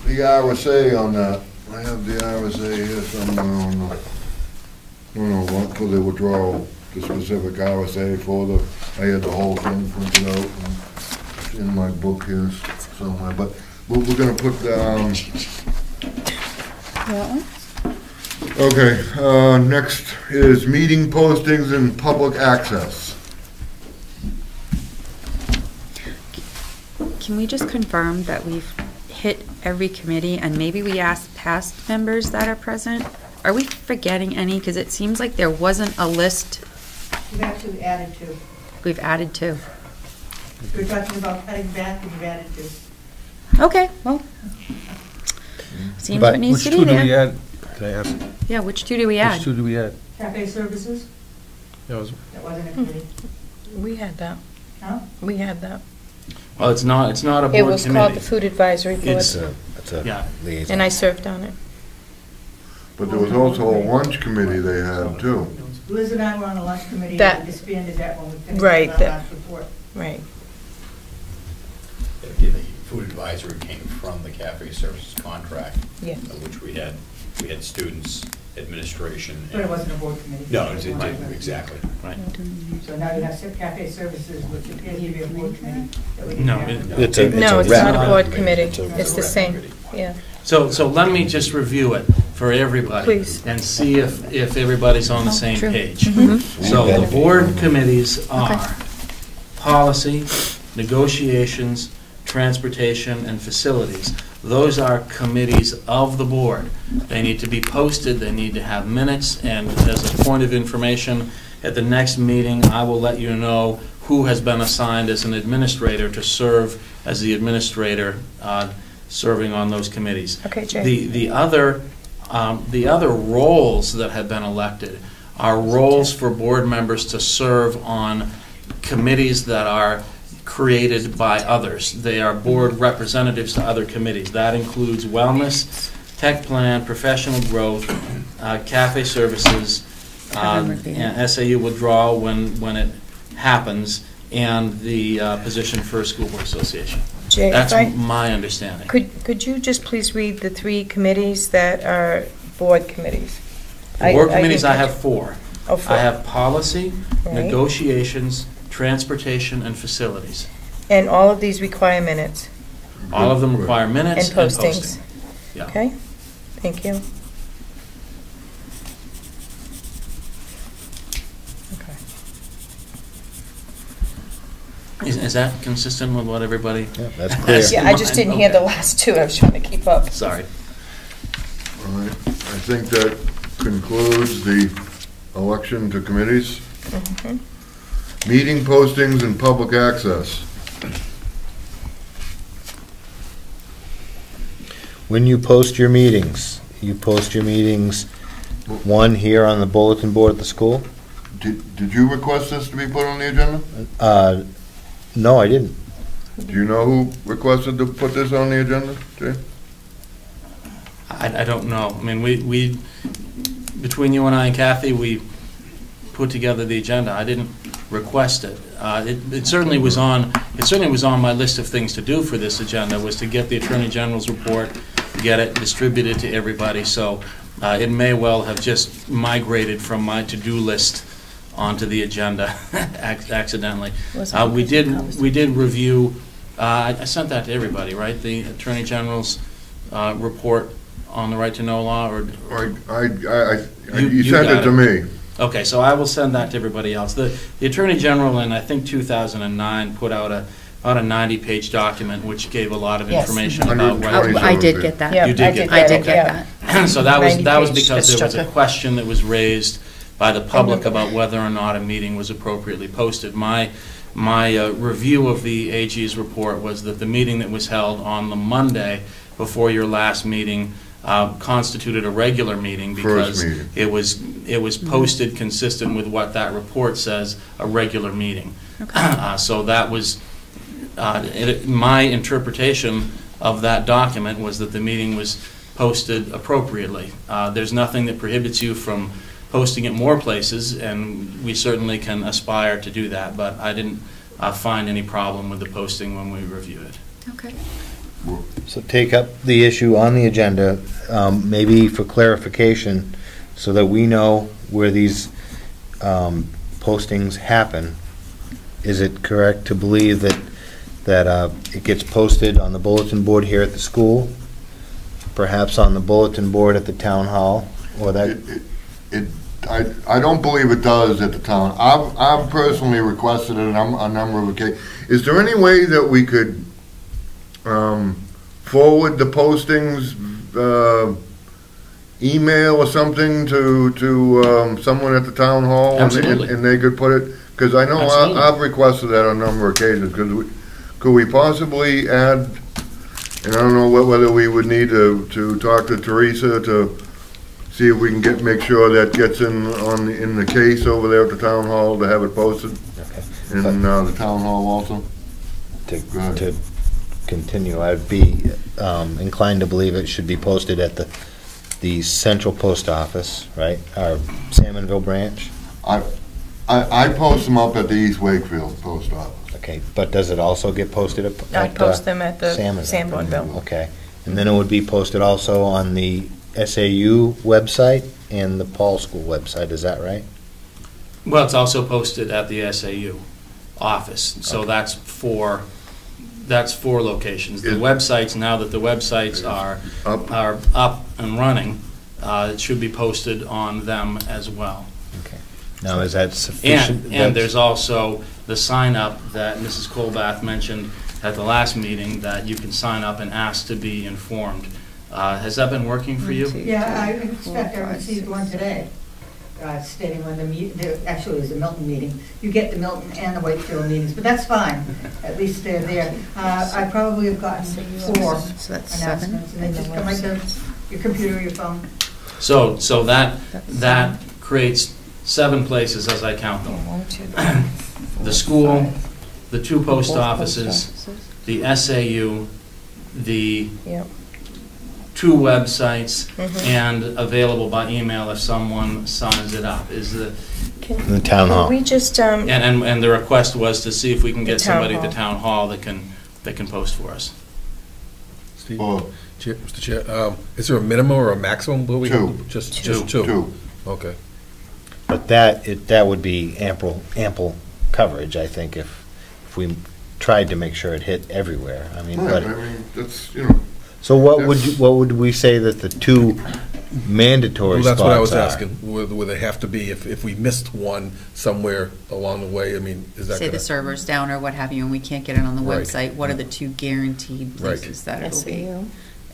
the RSA on that. I have the RSA here somewhere on the, what, for the withdrawal, the specific RSA for the, I had the whole thing printed out and it's in my book here somewhere, but we're gonna put, That one? okay, next is meeting postings and public access. Can we just confirm that we've hit every committee and maybe we asked past members that are present? Are we forgetting any? Because it seems like there wasn't a list. You've actually added to. We've added to. We're talking about cutting back and you've added to. Okay, well, seems But what needs Which to two be do we there. add? Did I ask? Yeah, which two do we add? Which two do we add? Cafe services, That was, that wasn't a committee. We had that. Huh? We had that. well, it's not a board committee. It was called the Food Advisory Board, It's- It's a Yeah. liaison. and I served on it. But there was also a lunch committee they had too. Liz and I were on the lunch committee, That- and we disbanded that when we finished Right, our that- last report. Right. The food advisory came from the cafe services contract, Yeah. which we had students, administration. But it wasn't a board committee. No, it didn't, exactly. Right. So now you have cafe services, which appears to be a board committee. that we didn't No, have. It's a No, it's rep. not a board committee. It's a It's the rep same, committee. yeah. So let me just review it for everybody. Please. And see if everybody's on the same true. page. Mm-hmm. So the board committees are policy, negotiations, transportation, and facilities. Those are committees of the board. They need to be posted, they need to have minutes, and as a point of information, at the next meeting, I will let you know who has been assigned as an administrator to serve as the administrator serving on those committees. Okay, Jay. The other roles that have been elected are roles for board members to serve on committees that are created by others. They are board representatives to other committees. That includes wellness, tech plan, professional growth, cafe services, and SAU withdrawal when it happens, and the position for a school board association. Jay, if That's I- my understanding. Could you just please read the 3 committees that are board committees? Board committees, I didn't have 4. Oh, 4. I have policy, Right. negotiations, transportation, and facilities. And all of these require minutes All of them require minutes and and postings. posting. Yeah. Okay? Thank you. Okay. Is that consistent with what everybody? Yeah, that's clear. Yeah, I just didn't hear the Okay. last 2. I was trying to keep up. Sorry. All right, I think that concludes the election to committees. Mhm. Meeting postings and public access. When you post your meetings, one here on the bulletin board at the school? Did you request this to be put on the agenda? No, I didn't. Do you know who requested to put this on the agenda, Jay? I don't know. I mean, we, between you and I and Kathy, we put together the agenda. I didn't request it. It certainly was on my list of things to do for this agenda, was to get the Attorney General's report, get it distributed to everybody. So it may well have just migrated from my to-do list onto the agenda accidentally. We did review. I sent that to everybody, right? The Attorney General's report on the right to know law, or You sent it to me. Okay, so I will send that to everybody else. The Attorney General in, I think, 2009 put out a 90-page document which gave a lot of Yes. information about whether. I did get that. Yeah, You did get I did yeah. get that. So that was 90-page because there was a structure. question that was raised by the public remember about whether or not a meeting was appropriately posted. My review of the AG's report was that the meeting that was held on the Monday before your last meeting constituted a regular meeting because First meeting. it was posted consistent with what that report says, a regular meeting. So that was my interpretation of that document, was that the meeting was posted appropriately. There's nothing that prohibits you from posting it more places, and we certainly can aspire to do that, but I didn't find any problem with the posting when we reviewed it. Okay. So take up the issue on the agenda, maybe for clarification, so that we know where these postings happen. Is it correct to believe that it gets posted on the bulletin board here at the school, perhaps on the bulletin board at the town hall, or that? I don't believe it does at the town. I've personally requested it on a number of occasions. Is there any way that we could forward the postings, email or something to someone at the town hall? Absolutely. And they could put it, because I know Absolutely. I've requested that on a number of occasions. Could we possibly add, and I don't know whether we would need to talk to Teresa to see if we can make sure that gets in the case over there at the town hall, to have it posted in the town hall also? To continue, I'd be inclined to believe it should be posted at the central post office, right? Our Salmonville branch. I post them up at the East Wakefield post office. Okay, but does it also get posted at? I post them at the Salmonville? Sanbornville. Okay, and then it would be posted also on the SAU website and the Paul School website, is that right? Well, it's also posted at the SAU office, so Okay. that's four locations. The websites, now that the websites are up and running, it should be posted on them as well. Okay. Now, is that sufficient? And there's also the sign-up that Mrs. Colbath mentioned at the last meeting, that you can sign up and ask to be informed. Has that been working for you? Yeah, I expect I received one today, stating when actually it was a Milton meeting. You get the Milton and the Wakefield meetings, but that's fine. At least they're there. I probably have gotten 4 So that's 7. announcements, and they just come right to your computer or your phone. So that creates 7 places as I count them. 1, 2, 3, The school, the 2 post Both post offices, the SAU, the Yep. 2 websites, Mhm. and available by email if someone signs it up. In the town hall. Can we just, And the request was to see if we can The get town somebody at the hall. town hall that can that can post for us. Steve? Well, Mr. Chair, is there a minimum or a maximum? Will we Two. have to- Just two? two. Okay. But that would be ample coverage, I think, if we tried to make sure it hit everywhere. I mean, Right, but, I mean, that's, you know, so what would we say that the two mandatory Well, spots that's what I was are? asking. Would they have to be, if we missed one somewhere along the way, I mean, is that Say gonna? the server's down or what have you, and we can't get it on the Right. website, what are the two guaranteed Right. places that it'll be? SAU.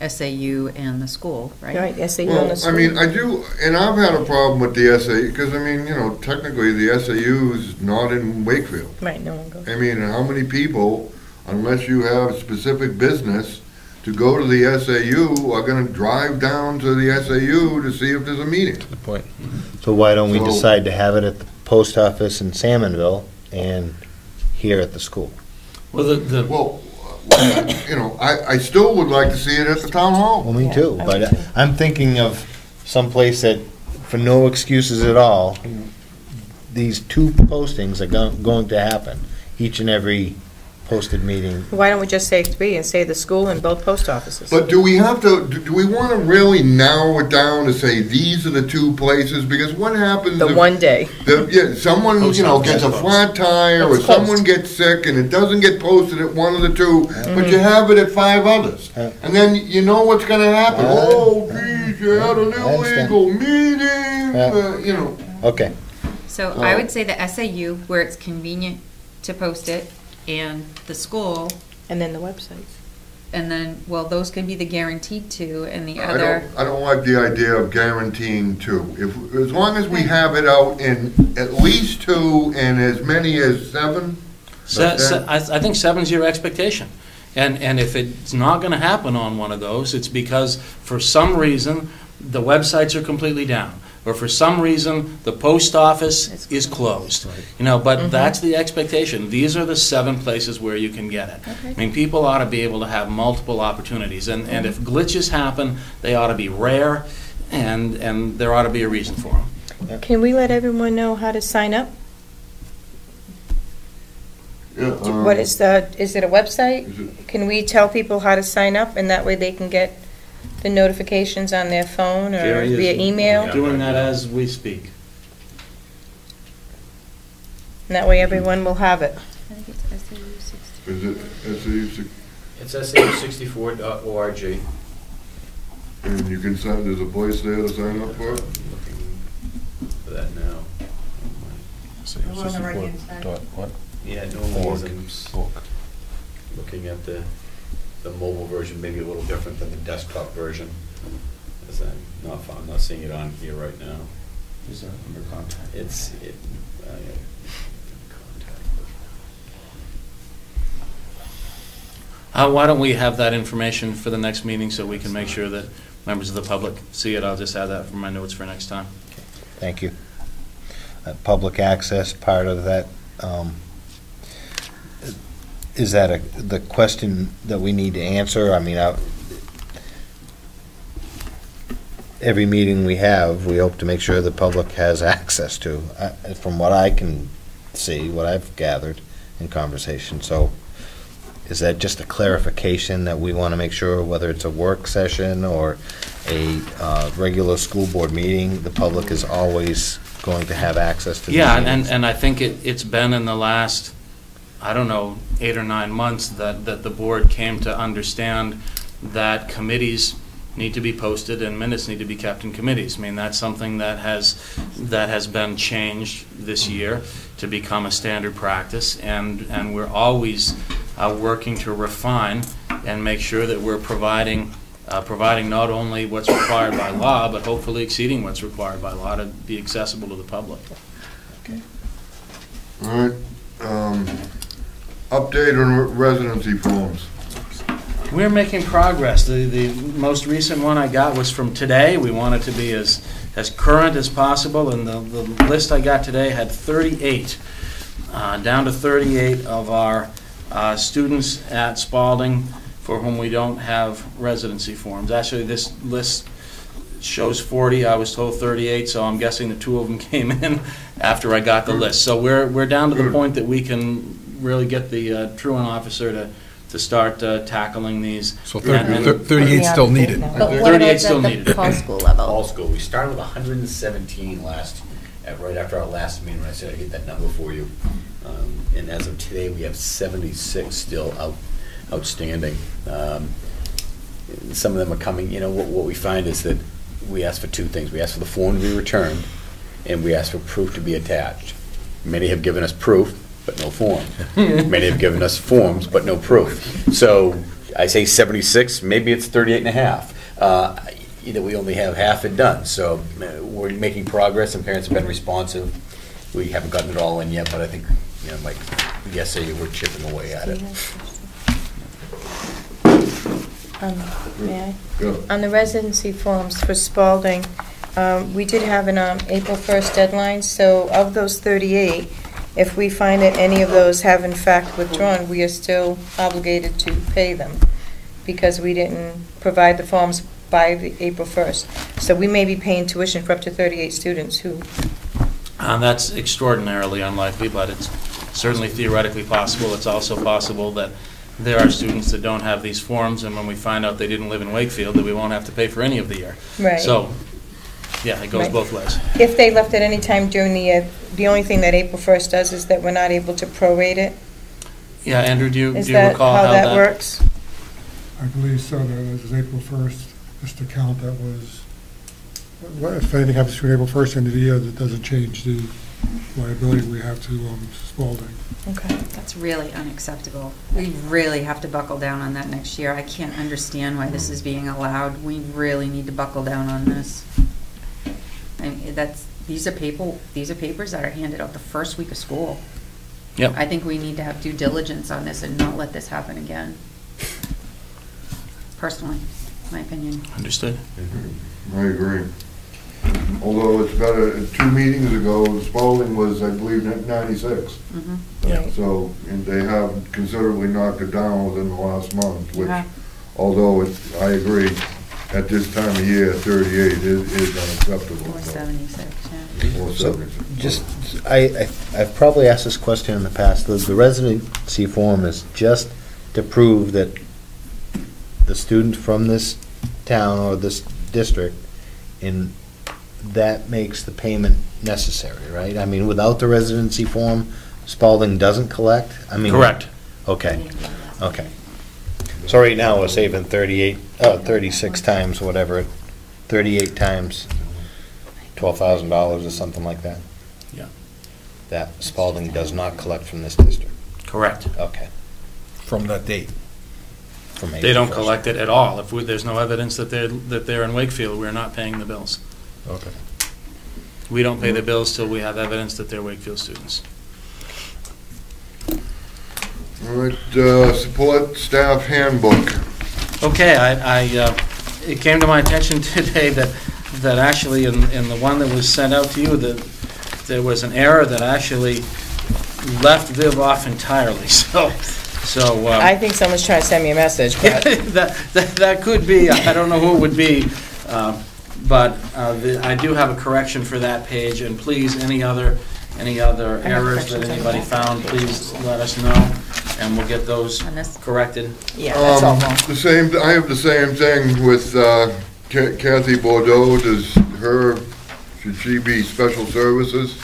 SAU and the school, right? Right, SAU on well, the I school. mean, I do, and I've had a problem with the SAU, because, I mean, you know, technically, the SAU is not in Wakefield. Right, no one goes. I mean, how many people, unless you have specific business to go to the SAU, are gonna drive down to the SAU to see if there's a meeting? Good point. So why don't we So- decide to have it at the post office in Salmonville and here at the school? Well, Well, you know, I still would like to see it at the town hall. Well, me Yeah, too, I but would too. I'm thinking of someplace that, for no excuses at all, these two postings are going to happen, each and every posted meeting. Why don't we just say 3 and say the school and both post offices? But do we have to, do we want to really narrow it down to say these are the two places? Because what happens The if one day. someone, Post you know, office gets a post. flat tire, or It's post. someone gets sick and it doesn't get posted at one of the two, but you have it at 5 others? And then you know what's going to happen. Oh, geez, you had an I understand. illegal meeting, you know. Okay, So I would say the SAU, where it's convenient to post it, and the school, And then the websites. and then, well, those could be the guaranteed two, and the I other. don't like the idea of guaranteeing two. As long as we have it out in at least 2 and as many as 7. I think 7's your expectation. And if it's not going to happen on one of those, it's because for some reason, the websites are completely down. Or for some reason, the post office is closed. You know, but that's the expectation. These are the 7 places where you can get it. Okay. I mean, people ought to be able to have multiple opportunities. And if glitches happen, they ought to be rare, and there ought to be a reason for them. Can we let everyone know how to sign up? Yeah, What is it a website? Is it- Can we tell people how to sign up, and that way they can get the notifications on their phone or Jerry is via email? doing that as we speak. And that way everyone will have it. I think it's SAU 60. Is it SAU, It's SAU64.org. and you can sign, there's a place there to sign up for it? Looking for that now. We're on the right-hand side. What? Yeah, normally I'm looking at the mobile version, maybe a little different than the desktop version. As I'm not seeing it on here right now. Is that under contact? Why don't we have that information for the next meeting so we can make sure that members of the public see it? I'll just add that from my notes for next time. thank you. Public access, part of that, is that the question that we need to answer? I mean, every meeting we have, we hope to make sure the public has access to, from what I can see, what I've gathered in conversation. So is that just a clarification that we want to make sure, whether it's a work session or a regular school board meeting, the public is always going to have access to these Yeah, meetings? and I think it's been in the last, I don't know, 8 or 9 months that the board came to understand that committees need to be posted and minutes need to be kept in committees. I mean, that's something that has been changed this year to become a standard practice, and we're always working to refine and make sure that we're providing not only what's required by law, but hopefully exceeding what's required by law to be accessible to the public. All right, update on residency forms. We're making progress. The most recent one I got was from today. We want it to be as current as possible, and the list I got today had 38, down to 38 of our students at Spalding for whom we don't have residency forms. Actually, this list shows 40. I was told 38, so I'm guessing the 2 of them came in after I got the list. So we're down to the point that we can really get the truant officer to start tackling these. So And- 38 still needed. But Okay. what 38 about still the needed. Paul school level? All school, we started with 117 right after our last meeting, when I said I'd get that number for you. And as of today, we have 76 still outstanding. Some of them are coming, what we find is that we ask for two things. We ask for the form to be returned, and we ask for proof to be attached. Many have given us proof, but no form. Many have given us forms, but no proof. So I say 76, maybe it's 38 and a half. We only have half it done. So we're making progress, and parents have been responsive. We haven't gotten it all in yet, but I think, like yesterday, we're chipping away at it. May I? Go. On the residency forms for Spalding, we did have an April 1st deadline, so of those 38, if we find that any of those have in fact withdrawn, we are still obligated to pay them because we didn't provide the forms by the April 1st. So we may be paying tuition for up to 38 students who... That's extraordinarily unlikely, but it's certainly theoretically possible. It's also possible that there are students that don't have these forms, and when we find out they didn't live in Wakefield, that we won't have to pay for any of the year. Right. So, yeah, it goes Right. both ways. If they left at any time during the year, the only thing that April 1st does is that we're not able to prorate it. Yeah, Andrew, do you Is recall that how how that works? I believe so, that it was April 1st, just a count that was, well, if anything happens between April 1st and the year, that doesn't change the liability we have to Spalding. Okay. That's really unacceptable. We really have to buckle down on that next year. I can't understand why this is being allowed. We really need to buckle down on this. I mean, these are papers that are handed out the first week of school. Yep. I think we need to have due diligence on this and not let this happen again. Personally, my opinion. Understood. I agree. Although it's better, 2 meetings ago, Spalding was, I believe, 96. Mhm. Yeah. So, and they have considerably knocked it down within the last month, which, Yeah. although I agree, at this time of year, 38 is unacceptable. Or so. 76, yeah. Or So, 76. just, I've probably asked this question in the past. The residency form is just to prove that the student from this town or this district, and that makes the payment necessary, right? I mean, without the residency form, Spalding doesn't collect? I mean, Correct. Okay, okay. So right now, we're saving 36 times, whatever, 38 times $12,000 or something like that? Yeah. That Spalding does not collect from this district? Correct. Okay. From that date. From They don't April 1st. collect it at all. If there's no evidence that they're in Wakefield, we're not paying the bills. Okay. We don't pay the bills till we have evidence that they're Wakefield students. All right, support staff handbook. Okay, it came to my attention today that actually in the one that was sent out to you, that there was an error that actually left Viv off entirely. So I think someone's trying to send me a message, but that could be. I don't know who it would be, but I do have a correction for that page. And please, any other errors that anybody found, please let us know, and we'll get those On this? corrected. yeah, that's all wrong. I have the same thing with Kathy Bordeaux. Should she be special services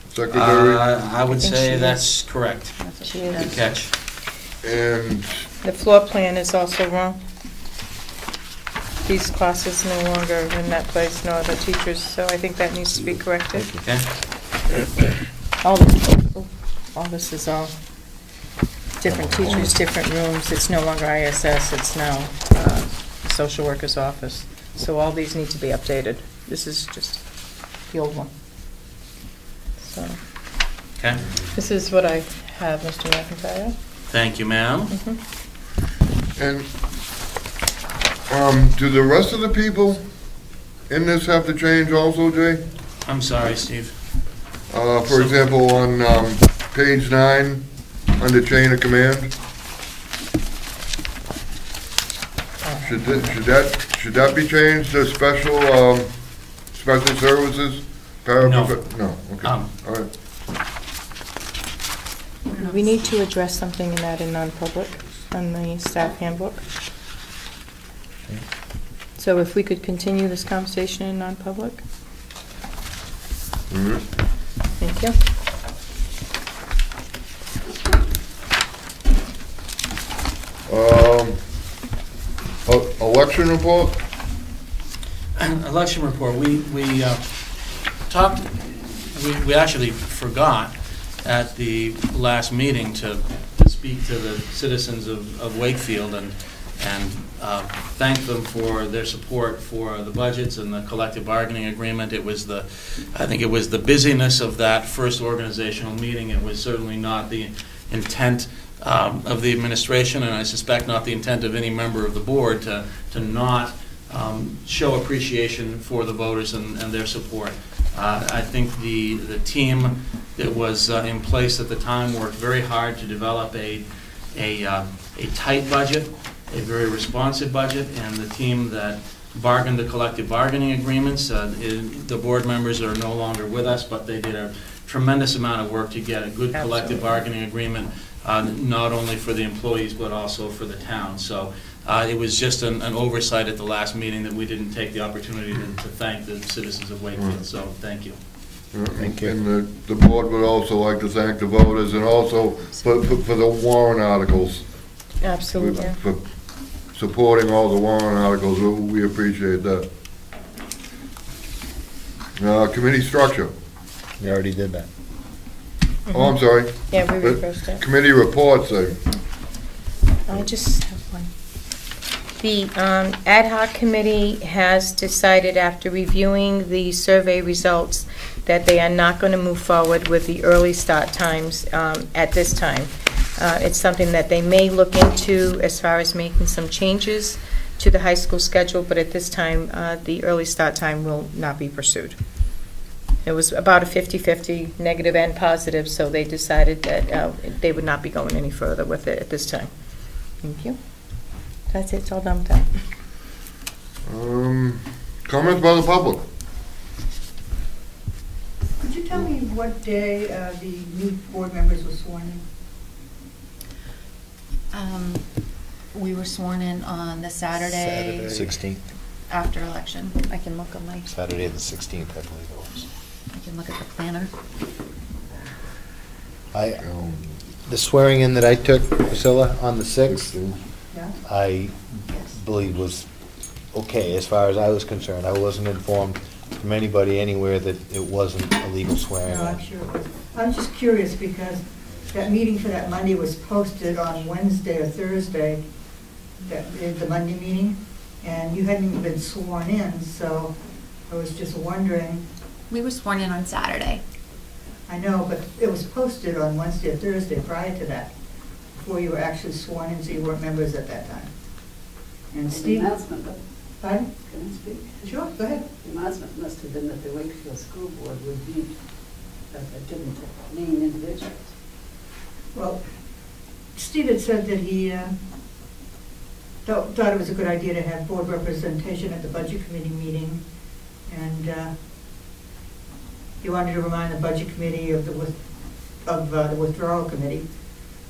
secretary? I would think say she that's correct. That's what She she is. Good is. catch. And The floor plan is also wrong. These classes no longer in that place, no other teachers, so I think that needs to be corrected. Okay. All this is all different teachers, different rooms. It's no longer ISS, it's now social worker's office. So all these need to be updated. This is just the old one. So, Okay. this is what I have, Mr. McIntire. Thank you, ma'am. And do the rest of the people in this have to change also, Jay? I'm sorry, Steve. For example, on page 9, under chain of command, should that be changed to special services? No. No, okay, all right. We need to address something in that in non-public. on the staff handbook. So if we could continue this conversation in non-public? Thank you. Election report? Election report, we actually forgot at the last meeting to speak to the citizens of Wakefield and thank them for their support for the budgets and the collective bargaining agreement. I think it was the busyness of that first organizational meeting. It was certainly not the intent of the administration, and I suspect not the intent of any member of the board to not show appreciation for the voters and their support. I think the team that was in place at the time worked very hard to develop a tight budget, a very responsive budget, and the team that bargained the collective bargaining agreements, the board members are no longer with us, but they did a tremendous amount of work to get a good collective bargaining agreement, not only for the employees but also for the town. So it was just an oversight at the last meeting that we didn't take the opportunity to thank the citizens of Wakefield. So thank you. Thank you. And the board would also like to thank the voters and also for the warrant articles. Absolutely. For supporting all the warrant articles. We appreciate that. Committee structure. We already did that. Oh, I'm sorry. Yeah, we reversed it. Committee reports. I just have one. The ad hoc committee has decided, after reviewing the survey results, that they are not going to move forward with the early start times at this time. It's something that they may look into as far as making some changes to the high school schedule, but at this time, the early start time will not be pursued. It was about a 50-50, negative and positive, so they decided that they would not be going any further with it at this time. Thank you. That's it. It's all done with that. Comments by the public? Could you tell me what day the new board members were sworn in? We were sworn in on the Saturday 16th. after election. I can look on my, Saturday the 16th, I believe it was. I can look at the planner. The swearing in that I took, Priscilla, on the 6th, Yeah? I believe was okay as far as I was concerned. I wasn't informed from anybody anywhere that it wasn't a legal swearing No, I'm in. sure it was. I'm just curious because that meeting for that Monday was posted on Wednesday or Thursday, the Monday meeting, and you hadn't even been sworn in, so I was just wondering. We were sworn in on Saturday. I know, but it was posted on Wednesday or Thursday prior to that, before you were actually sworn in, so you weren't members at that time. And The Steve? announcement, Pardon? can I speak? Sure, go ahead. The announcement must have been that the Wakefield School Board would meet, but it didn't name individuals. Well, Steve had said that he thought it was a good idea to have board representation at the budget committee meeting, and he wanted to remind the budget committee of the withdrawal committee.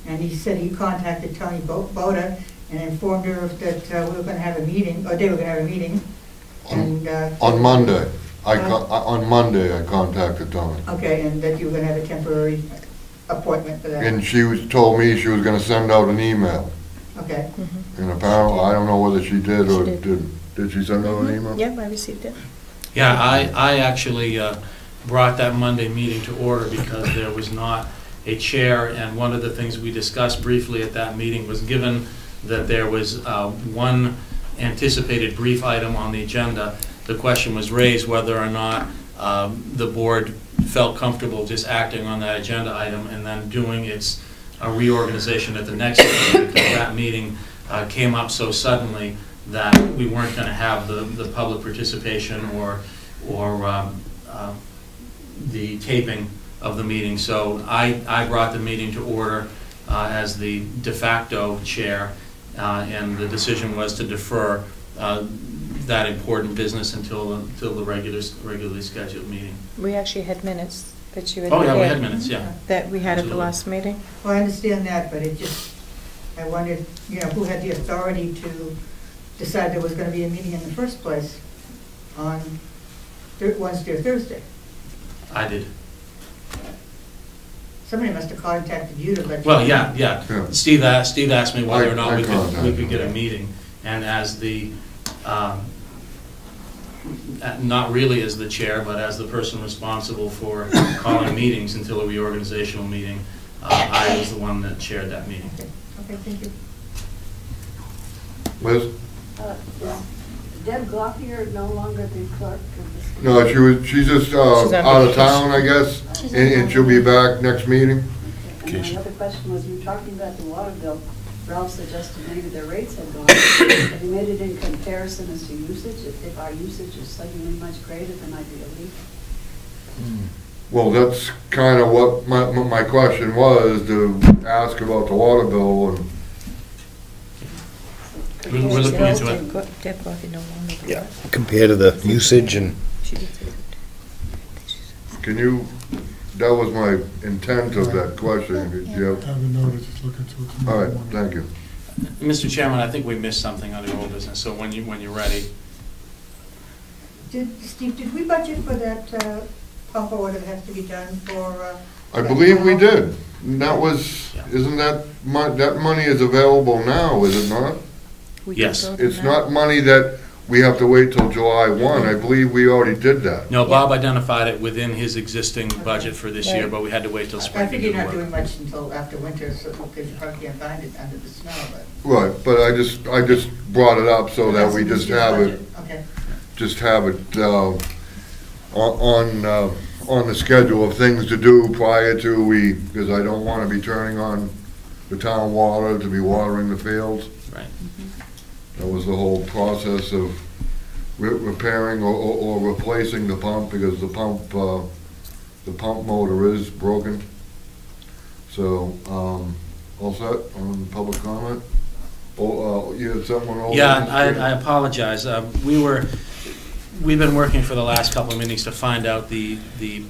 And he said he contacted Tony Boda and informed her that we were going to have a meeting, or they were going to have a meeting. And On Monday. On Monday, I contacted Tony. okay, and that you were going to have a temporary appointment for that. And she told me she was going to send out an email. Okay. And apparently, I don't know whether she did or She did. didn't. Did she send out an email? Yep, I received it. Yeah, I actually brought that Monday meeting to order because there was not a chair, and one of the things we discussed briefly at that meeting was, given that there was one anticipated brief item on the agenda, the question was raised whether or not the board felt comfortable just acting on that agenda item and then doing its reorganization at the next meeting, because that meeting came up so suddenly that we weren't going to have the public participation or the taping of the meeting. So I brought the meeting to order as the de facto chair, and the decision was to defer that important business until the regularly scheduled meeting. We actually had minutes that you had. Oh, yeah, we had prepared minutes, yeah. That we had at the Absolutely. last meeting. Well, I understand that, but it just, I wondered, you know, who had the authority to decide there was going to be a meeting in the first place on Wednesday or Thursday. I did. Somebody must have contacted you to let you Well, know. yeah. Yeah. Steve asked me whether or not I we contacted could get a him. meeting, and as the, not really as the chair, but as the person responsible for calling meetings until a reorganizational meeting, I was the one that chaired that meeting. Okay, thank you. Liz? Is Deb Glothier no longer the clerk of the school? No, she's just on out of vacation. town, I guess, and she'll be back next meeting. And my other question was, you were talking about the water bill. Ralph suggested maybe their rates had gone up. Have you made it in comparison as to usage? If our usage is suddenly much greater, there might be a leak. Well, that's kind of what my question was, to ask about the water bill, and We're looking into it. Deb Glothier no longer the Yeah, clerk. compared to the usage and, She did say that. can you, that was my intent of that question. Did you have- Have a notice, just look into it All tomorrow right, morning. thank you. Mr. Chairman, I think we missed something under old business, so when you're ready. Steve, did we budget for that pump order that has to be done for? I believe we did. That was, isn't that, that money is available now, is it not? We Yes. can vote on It's that. not money that we have to wait till July 1. I believe we already did that. No, Bob identified it within his existing budget for this year, Right. but we had to wait till I spring to figure do you're not the doing work. much until after winter, so, because you probably can't find it under the snow, but. Right, but I just brought it up so that we just have it, Okay. on the schedule of things to do prior to because I don't want to be turning on the town water to be watering the fields. Right. That was the whole process of repairing or replacing the pump, because the pump motor is broken. So, all set on public comment? Oh, you had someone over? Yeah, I apologize. We've been working for the last couple of meetings to find out the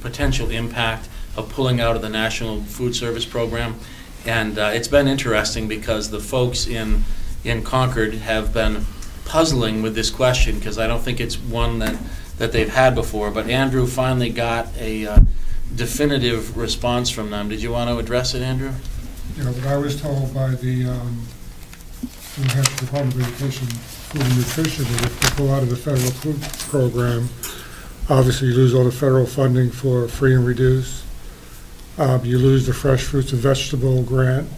potential impact of pulling out of the National Food Service Program. And it's been interesting because the folks in Concord have been puzzling with this question, because I don't think it's one that they've had before. But Andrew finally got a definitive response from them. Did you want to address it, Andrew? You know, what I was told by the New Hampshire Department of Education Food and Nutrition is if you pull out of the federal food program, obviously you lose all the federal funding for free and reduce. You lose the fresh fruits and vegetable grant,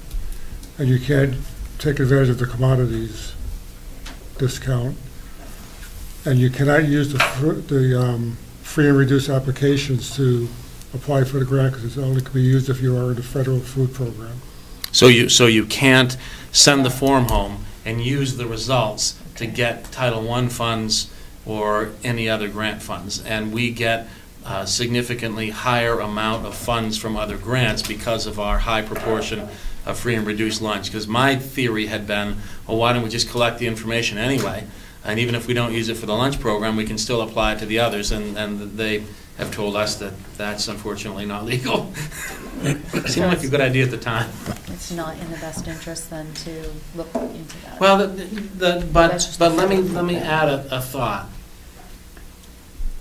and you can't take advantage of the commodities discount. And you cannot use the free and reduced applications to apply for the grant, because it only can be used if you are in the federal food program. So you can't send the form home and use the results to get Title I funds or any other grant funds. And we get a significantly higher amount of funds from other grants because of our high proportion of free and reduced lunch. Because my theory had been, well, why don't we just collect the information anyway? And even if we don't use it for the lunch program, we can still apply it to the others. And they have told us that that's unfortunately not legal. Seemed like a good idea at the time. It's not in the best interest then to look into that. Well, but let me add a thought.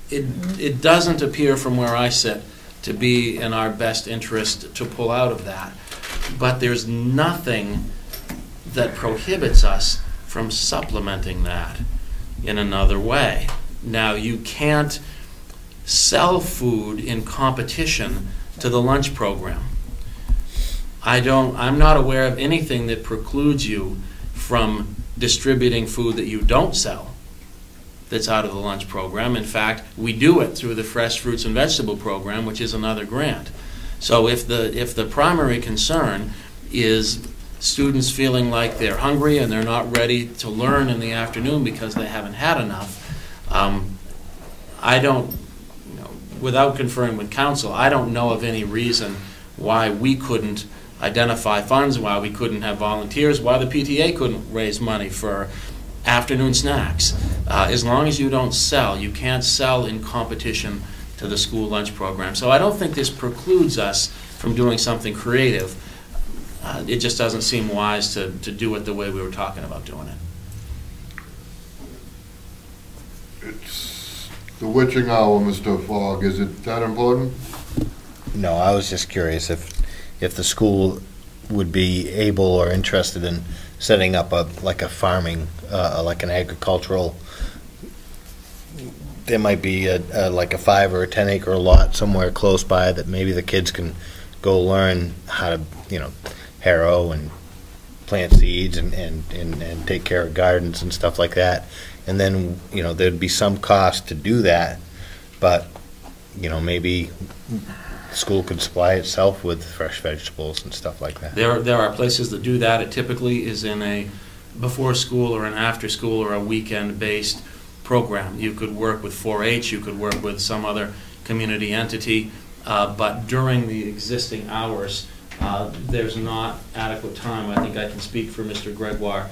It doesn't appear from where I sit to be in our best interest to pull out of that. But there's nothing that prohibits us from supplementing that in another way. Now, you can't sell food in competition to the lunch program. I'm not aware of anything that precludes you from distributing food that you don't sell that's out of the lunch program. In fact, we do it through the Fresh Fruits and Vegetable Program, which is another grant. So if the primary concern is students feeling like they're hungry and they're not ready to learn in the afternoon because they haven't had enough, I don't, without conferring with council, I don't know of any reason why we couldn't identify funds, why we couldn't have volunteers, why the PTA couldn't raise money for afternoon snacks. As long as you don't sell, you can't sell in competition to the school lunch program. So I don't think this precludes us from doing something creative. it just doesn't seem wise to do it the way we were talking about doing it. It's the witching hour, Mr. Fogg. Is it that important? No, I was just curious if the school would be able or interested in setting up like a farming, like an agricultural, there might be like a 5 or a 10 acre lot somewhere close by that maybe the kids can go learn how to, harrow and plant seeds and take care of gardens and stuff like that. And then, there'd be some cost to do that, but, maybe the school could supply itself with fresh vegetables and stuff like that. There are places that do that. It typically is in a before school or an after school or a weekend-based program. You could work with 4-H, you could work with some other community entity, but during the existing hours, there's not adequate time. I think I can speak for Mr. Gregoire.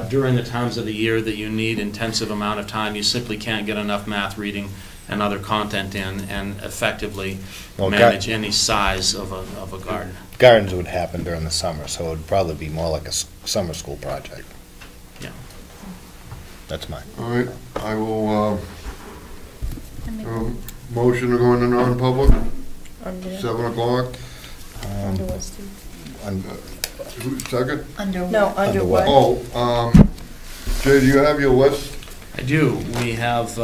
During the times of the year that you need intensive amount of time, you simply can't get enough math, reading, and other content in and effectively manage any size of a garden. Gardens would happen during the summer, so it would probably be more like a summer school project. Yeah. That's mine. All right, I will, motion to go into non-public, 7 o'clock. Second? Under what? Oh, Jay, do you have your list? I do. We have...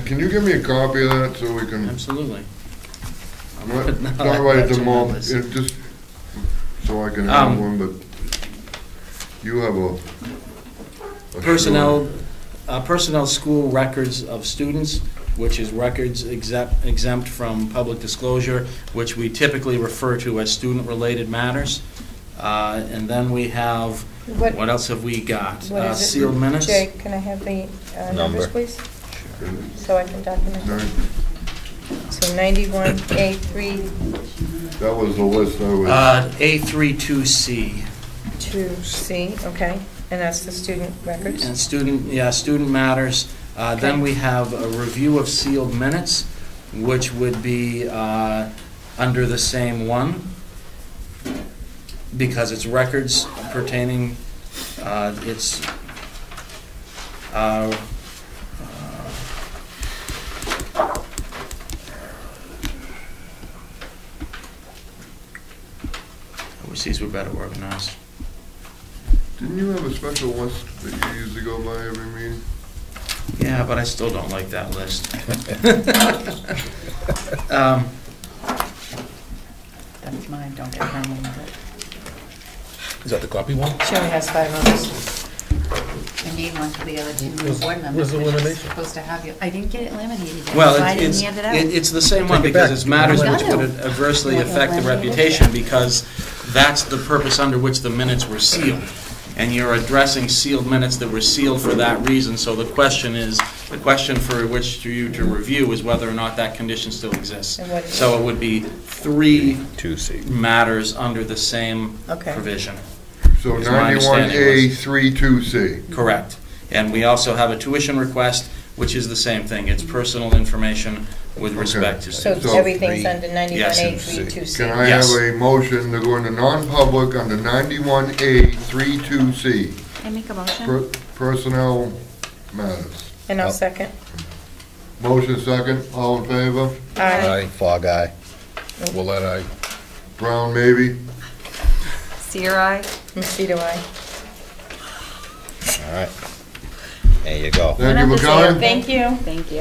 Can you give me a copy of that so we can? Absolutely. Not right at the moment, just so I can have one, but you have a personnel school records of students, which is records exempt from public disclosure, which we typally refer to as student-related matters. And then we have, what else have we got? Sealed minutes. Jay, can I have the numbers, please? So I can document it. So 91A3. That was the list I was. A32C. 2C, okay. And that's the student records? And student matters. Okay. Then we have a review of sealed minutes, which would be under the same one, because it's records pertaining, I wish these were better organized. Didn't you have a special list that you usually go by every meeting? Yeah, but I still don't like that list. That's mine, don't get wrong with it. Is that the copy one? She only has 5 others. I need one for the other two Where's- board members. where's the which is lamination? Supposed to have you. I didn't get it laminated yet, Well, so I didn't hand it out. it's the same one Take it because back. it's matters I which know. would adversely Yeah, affect the laminated. reputation, because that's the purpose under which the minutes were sealed. And you're addressing sealed minutes that were sealed for that reason, so the question for which you to review is whether or not that condition still exists. And what is So it would be 3 2C. matters under the same Okay. provision. So Is my understanding 91A32C. Correct. And we also have a tuition request, which is the same thing. It's personal information with respect to So students. everything's under 91A32C. Can I have a motion to go into non-public under 91A32C? I make a motion? Personnel matters. And I'll second. Motion second, all in favor? Aye. Fog eye. Well, that I. Brown, maybe? Seer eye? Mosquito eye. All right. There you go. Thank you for coming. Thank you. Thank you.